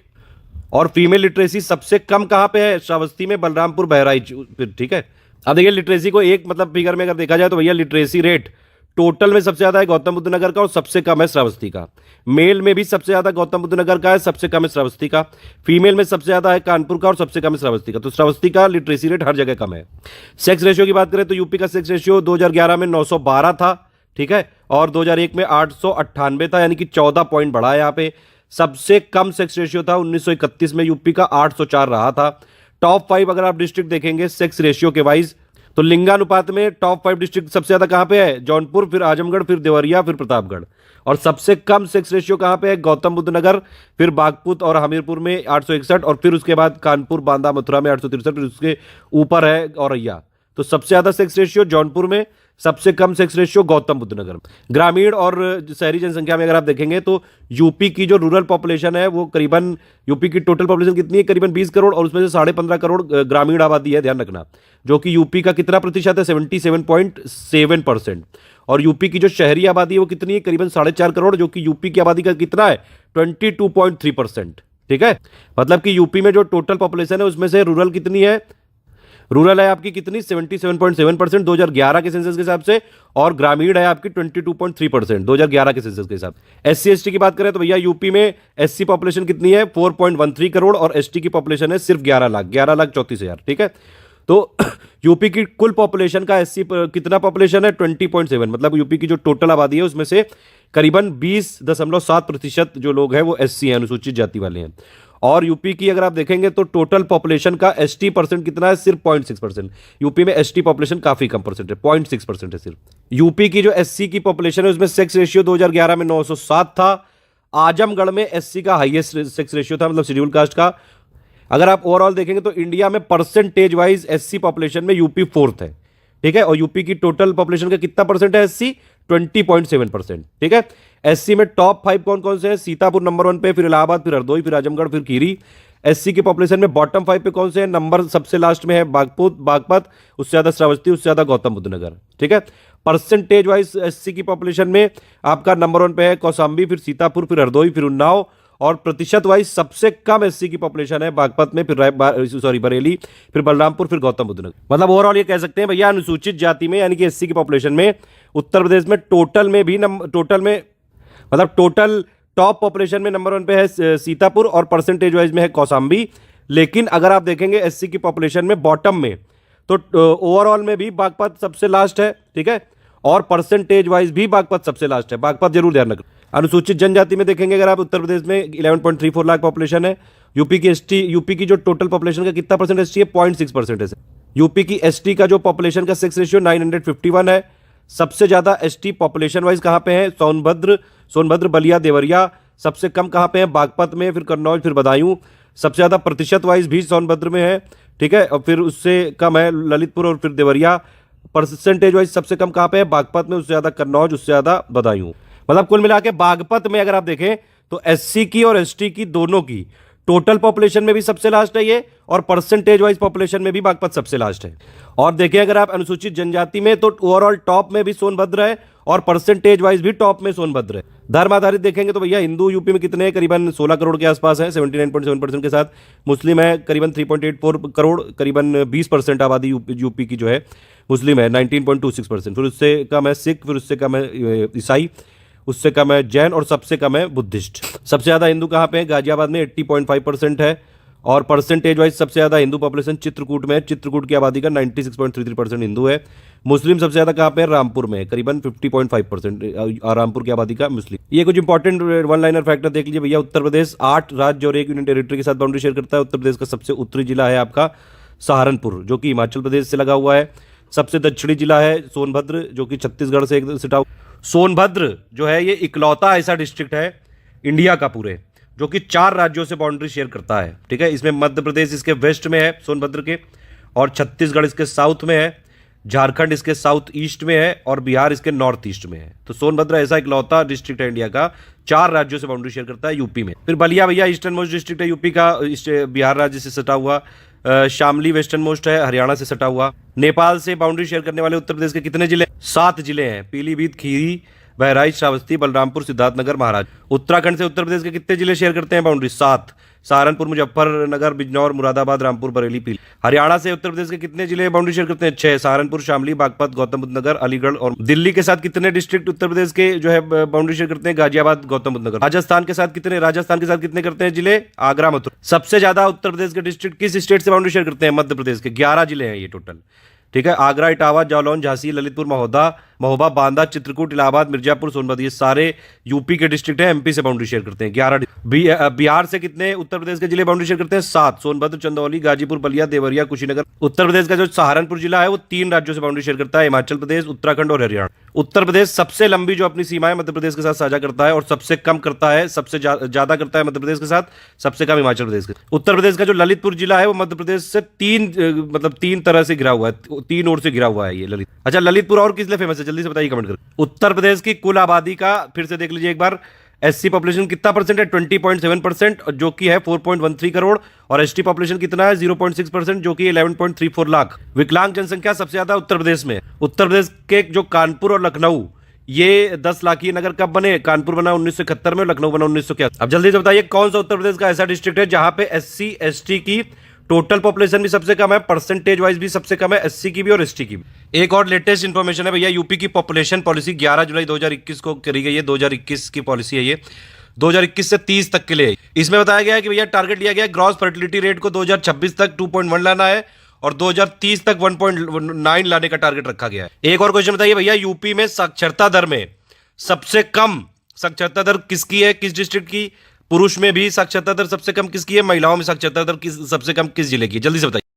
और फीमेल लिटरेसी सबसे कम कहां पे है, श्रावस्ती में, बलरामपुर, बहराइच, फिर, ठीक है। अब देखिए लिटरेसी को एक मतलब फिगर में अगर देखा जाए तो भैया लिटरेसी रेट टोटल में सबसे ज्यादा है गौतम बुद्ध नगर का और सबसे कम है श्रावस्ती का। मेल में भी सबसे ज्यादा गौतम बुद्ध नगर का है, सबसे कम है श्रावस्ती का। फीमेल में सबसे ज्यादा है कानपुर का और सबसे कम है श्रावस्ती का। तो श्रावस्ती का लिटरेसी रेट हर जगह कम है। सेक्स रेशियो की बात करें तो यूपी का सेक्स रेशियो 2011 में 912 था, ठीक है, और 2001 में 898 था, यानी कि 14 पॉइंट बढ़ा है यहाँ पे। सबसे कम सेक्स रेशियो था 1931 में यूपी का 804 रहा था। टॉप 5 अगर आप डिस्ट्रिक्ट देखेंगे सेक्स रेशियो के वाइज तो लिंगानुपात में टॉप 5 डिस्ट्रिक्ट सबसे ज्यादा कहां पे है, जौनपुर, फिर आजमगढ़, फिर देवरिया, फिर प्रतापगढ़। और सबसे कम सेक्स रेशियो कहां पे है, गौतम बुद्ध नगर, फिर बागपुत और हमीरपुर में 861, और फिर उसके बाद कानपुर, बांदा, मथुरा में 863, फिर उसके ऊपर है औरैया। तो सबसे ज्यादा सेक्स रेशियो जौनपुर में, सबसे कम सेक्स रेशियो गौतम बुद्ध नगर। ग्रामीण और शहरी जनसंख्या में अगर आप देखेंगे तो यूपी की जो रूरल पॉपुलेशन है वो करीबन, यूपी की टोटल पॉपुलेशन कितनी है, करीबन 20 करोड़, और उसमें से 15.5 करोड़ ग्रामीण आबादी है, ध्यान रखना, जो कि यूपी का कितना प्रतिशत है, 77.7%। और यूपी की जो शहरी आबादी है वो कितनी है, करीबन 4.5 करोड़, जो कि यूपी की आबादी का कितना है, 22.3%, ठीक है। मतलब कि यूपी में जो टोटल पॉपुलेशन है उसमें से रूरल कितनी है, रूरल है आपकी कितनी 77.7% 2011 के सेंसस के हिसाब से, और ग्रामीण है आपकी 22.3% 2011 के सेंसस के हिसाब से। एससी एसटी की बात करें तो भैया यूपी में एससी पॉपुलेशन कितनी है 4.13 करोड़ और एसटी की पॉपुलेशन है सिर्फ 11,34,000। ठीक है, तो यूपी की कुल पॉपुलेशन का एससी कितना पॉपुलेशन है 20.7, मतलब यूपी की जो टोटल आबादी है उसमें से करीबन 20.7% जो लोग हैं वो एससी हैं, अनुसूचित जाति वाले हैं। और यूपी की अगर आप देखेंगे तो टोटल पॉपुलेशन का एसटी परसेंट कितना है सिर्फ 0.6%। यूपी में एसटी पॉपुलेशन काफी कम परसेंट है, 0.6% है सिर्फ। यूपी की जो एससी की पॉपुलेशन है उसमें सेक्स रेशियो 2011 में 907 था। आजमगढ़ में एससी का हाईएस्ट सेक्स रेशियो था, मतलब शेड्यूल कास्ट का। अगर आप ओवरऑल देखेंगे तो इंडिया में परसेंटेज वाइज एससी पॉपुलेशन में यूपी फोर्थ है। ठीक है, और यूपी की टोटल पॉपुलेशन का कितना परसेंट है एससी 20.7%। ठीक है, एससी में टॉप 5 कौन कौन से हैं? सीतापुर नंबर 1 पे, फिर इलाहाबाद, फिर हरदोई, फिर आजमगढ़, फिर खीरी। एससी की पॉपुलेशन में बॉटम 5 पे कौन से हैं? नंबर सबसे लास्ट में है बागपत, उससे ज्यादा श्रावस्ती, उससे ज्यादा गौतम बुद्ध नगर। ठीक है, परसेंटेज वाइज एससी की पॉपुलेशन में आपका नंबर 1 पे है कौशाम्बी, फिर सीतापुर, फिर हरदोई, फिर उन्नाव। और प्रतिशत वाइज सबसे कम एससी की पॉपुलेशन है बागपत में, फिर बरेली, फिर बलरामपुर, फिर गौतम बुद्ध नगर। मतलब ओवरऑल ये कह सकते हैं भैया अनुसूचित जाति में यानी कि एससी की पॉपुलेशन में उत्तर प्रदेश में टोटल टॉप पॉपुलेशन में नंबर 1 पे है सीतापुर और परसेंटेज वाइज में है कौशाम्बी। लेकिन अगर आप देखेंगे एससी की पॉपुलेशन में बॉटम में तो ओवरऑल में भी बागपत सबसे लास्ट है। ठीक है, और परसेंटेज वाइज भी बागपत सबसे लास्ट है, बागपत जरूर ध्यान रखना। अनुसूचित जनजाति में देखेंगे अगर आप उत्तर प्रदेश में 11.34 लाख पॉपुलेशन है। यूपी की जो टोटल पॉपुलेशन का कितना परसेंट एसटी है 0.6% है। यूपी की एसटी का जो पॉपुलेशन का सेक्स रेशियो 951 है। सबसे ज्यादा एसटी पॉपुलेशन वाइज कहां पे है? सोनभद्र, बलिया, देवरिया। सबसे कम कहां पे है? बागपत में, फिर कन्नौज, फिर बदायूं। सबसे ज्यादा प्रतिशत वाइज भी सोनभद्र में है। ठीक है, और फिर उससे कम है ललितपुर और फिर देवरिया। परसेंटेज वाइज सबसे कम कहां पे है? बागपत में, उससे ज्यादा कन्नौज, उससे ज्यादा बदायूं। मतलब कुल मिला के बागपत में अगर आप देखें तो एससी की और एसटी की दोनों की टोटल पॉपुलेशन में भी सबसे लास्ट है ये, और परसेंटेज वाइज पॉपुलेशन में भी बागपत सबसे लास्ट है। और देखिए अगर आप अनुसूचित जनजाति में तो ओवरऑल टॉप में भी सोनभद्र है और परसेंटेज वाइज भी टॉप में सोनभद्र है। धर्म आधारित देखेंगे तो भैया हिंदू यूपी में कितने हैं? करीबन 16 करोड़ के आसपास है, 79.7% के साथ। मुस्लिम है करीबन 3.84 करोड़, करीबन 20% आबादी यूपी की जो है मुस्लिम है, 19.26%। फिर उससे कम है सिख, फिर उससे कम है ईसाई, उससे कम है जैन और सबसे कम है बुद्धिस्ट। सबसे ज्यादा हिंदू कहां पे है? गाजियाबाद में 80.5% है। और परसेंटेज वाइज सबसे ज्यादा हिंदू पॉपुलेशन चित्रकूट में है। चित्रकूट की आबादी का 96.33% हिंदू है। मुस्लिम सबसे ज्यादा कहां पे है? रामपुर में, करीबन 50.5% रामपुर की आबादी का मुस्लिम। ये कुछ इंपॉर्टेंट वन लाइनर फैक्टर देख लीजिए भैया। उत्तर प्रदेश 8 राज्य और 1 यूनियन टेरिटरी के साथ बाउंड्री शेयर करता है। उत्तर प्रदेश का सबसे उत्तरी जिला है आपका सहारनपुर, जो कि हिमाचल प्रदेश से लगा हुआ है। सबसे दक्षिणी जिला है सोनभद्र, जो कि छत्तीसगढ़ से एक सिटा। सोनभद्र जो है ये इकलौता ऐसा डिस्ट्रिक्ट है इंडिया का पूरे जो कि 4 राज्यों से बाउंड्री शेयर करता है। ठीक है, इसमें मध्य प्रदेश इसके वेस्ट में है सोनभद्र के, और छत्तीसगढ़ इसके साउथ में है, झारखंड इसके साउथ ईस्ट में है, और बिहार इसके नॉर्थ ईस्ट में है। तो सोनभद्र ऐसा इकलौता डिस्ट्रिक्ट है इंडिया का 4 राज्यों से बाउंड्री शेयर करता है यूपी में। फिर बलिया भैया ईस्टर्न मोस्ट डिस्ट्रिक्ट है यूपी का, बिहार राज्य से सटा हुआ। शामली वेस्टर्न मोस्ट है, हरियाणा से सटा हुआ। नेपाल से बाउंड्री शेयर करने वाले उत्तर प्रदेश के कितने जिले? 7 जिले हैं, पीलीभीत, खीरी, बहराइच, श्रावस्ती, बलरामपुर, सिद्धार्थनगर, महाराज। उत्तराखंड से उत्तर प्रदेश के कितने जिले शेयर करते हैं बाउंड्री? 7, सहारनपुर, मुजफ्फरनगर, बिजनौर, मुरादाबाद, रामपुर, बरेली, पीली। हरियाणा से उत्तर प्रदेश के कितने जिले बाउंड्री शेयर करते हैं? 6, सहारनपुर, शामली, बागपत, गौतम बुद्ध नगर, अलीगढ़। और दिल्ली के साथ कितने डिस्ट्रिक्ट उत्तर प्रदेश के जो है बाउंड्री शेयर करते हैं? गाजियाबाद, गौतम बुद्ध नगर। राजस्थान के साथ कितने करते हैं जिले? आगरा, मथुरा। सबसे ज्यादा उत्तर प्रदेश के डिस्ट्रिक्ट किस स्टेट से बाउंड्री शेयर करते हैं? मध्य प्रदेश के 11 जिले हैं ये टोटल। ठीक है, आगरा, इटावा, जालौन, झांसी, ललितपुर, महोबा, बांदा, चित्रकूट, इलाहाबाद, मिर्जापुर, सोनभद्र, ये सारे यूपी के डिस्ट्रिक्ट हैं, एमपी से बाउंड्री शेयर करते हैं 11। बिहार से कितने उत्तर प्रदेश के जिले बाउंड्री शेयर करते हैं? 7, सोनभद्र, चंदौली, गाजीपुर, बलिया, देवरिया, कुशीनगर। उत्तर प्रदेश का जो सहारनपुर जिला है वो 3 राज्यों से बाउंड्री शेयर करता है, हिमाचल प्रदेश, उत्तराखंड और हरियाणा। उत्तर प्रदेश सबसे लंबी जो अपनी सीमाएं मध्य प्रदेश के साथ साझा करता है, और सबसे कम करता है, सबसे ज्यादा करता है मध्य प्रदेश के साथ, सबसे कम हिमाचल प्रदेश के। उत्तर प्रदेश का जो ललितपुर जिला है वो मध्य प्रदेश से 3 तरह से घिरा हुआ है, 3 ओर से घिरा हुआ है ये ललित। अच्छा, ललितपुर और किस लिए फेमस है? जल्दी से बताइए कमेंट कर। उत्तर प्रदेश की कुल आबादी का फिर से देख लीजिए एक बार। एससी पॉपुलेशन कितना परसेंट है? 20.7%, जो कि है 4.13 करोड़। और एसटी पॉपुलेशन कितना है? 0.6%, जो कि 11.34 लाख। विकलांग जनसंख्या सबसे ज्यादा उत्तर प्रदेश में। उत्तर प्रदेश के जो कानपुर और लखनऊ, ये 10 लाखीय नगर कब बने? कानपुर बना 1971 में, लखनऊ बना 1981। अब जल्दी से बताइए कौन सा उत्तर प्रदेश का ऐसा डिस्ट्रिक्ट है जहां पे एससी एसटी की टोटल पॉपुलेशन भी सबसे कम है, परसेंटेज वाइज भी सबसे कम है, एससी की भी और एसटी की भी। एक और लेटेस्ट इंफॉर्मेशन है भैया, यूपी की पॉपुलेशन पॉलिसी 11 जुलाई 2021 को करी गई है। 2021 की पॉलिसी है ये, 2021 से 30 तक के लिए है। इसमें बताया गया है कि भैया टारगेट लिया गया है ग्रॉस फर्टिलिटी रेट को 2026 तक 2.1 लाना है और 2030 तक 1.9 लाने का टारगेट रखा गया है। एक और क्वेश्चन बताइए भैया, यूपी में साक्षरता दर में सबसे कम साक्षरता दर किसकी है, किस डिस्ट्रिक्ट की? पुरुष में भी साक्षरता दर सबसे कम किसकी है, महिलाओं में साक्षरता दर सबसे कम किस जिले की? जल्दी से बताइए।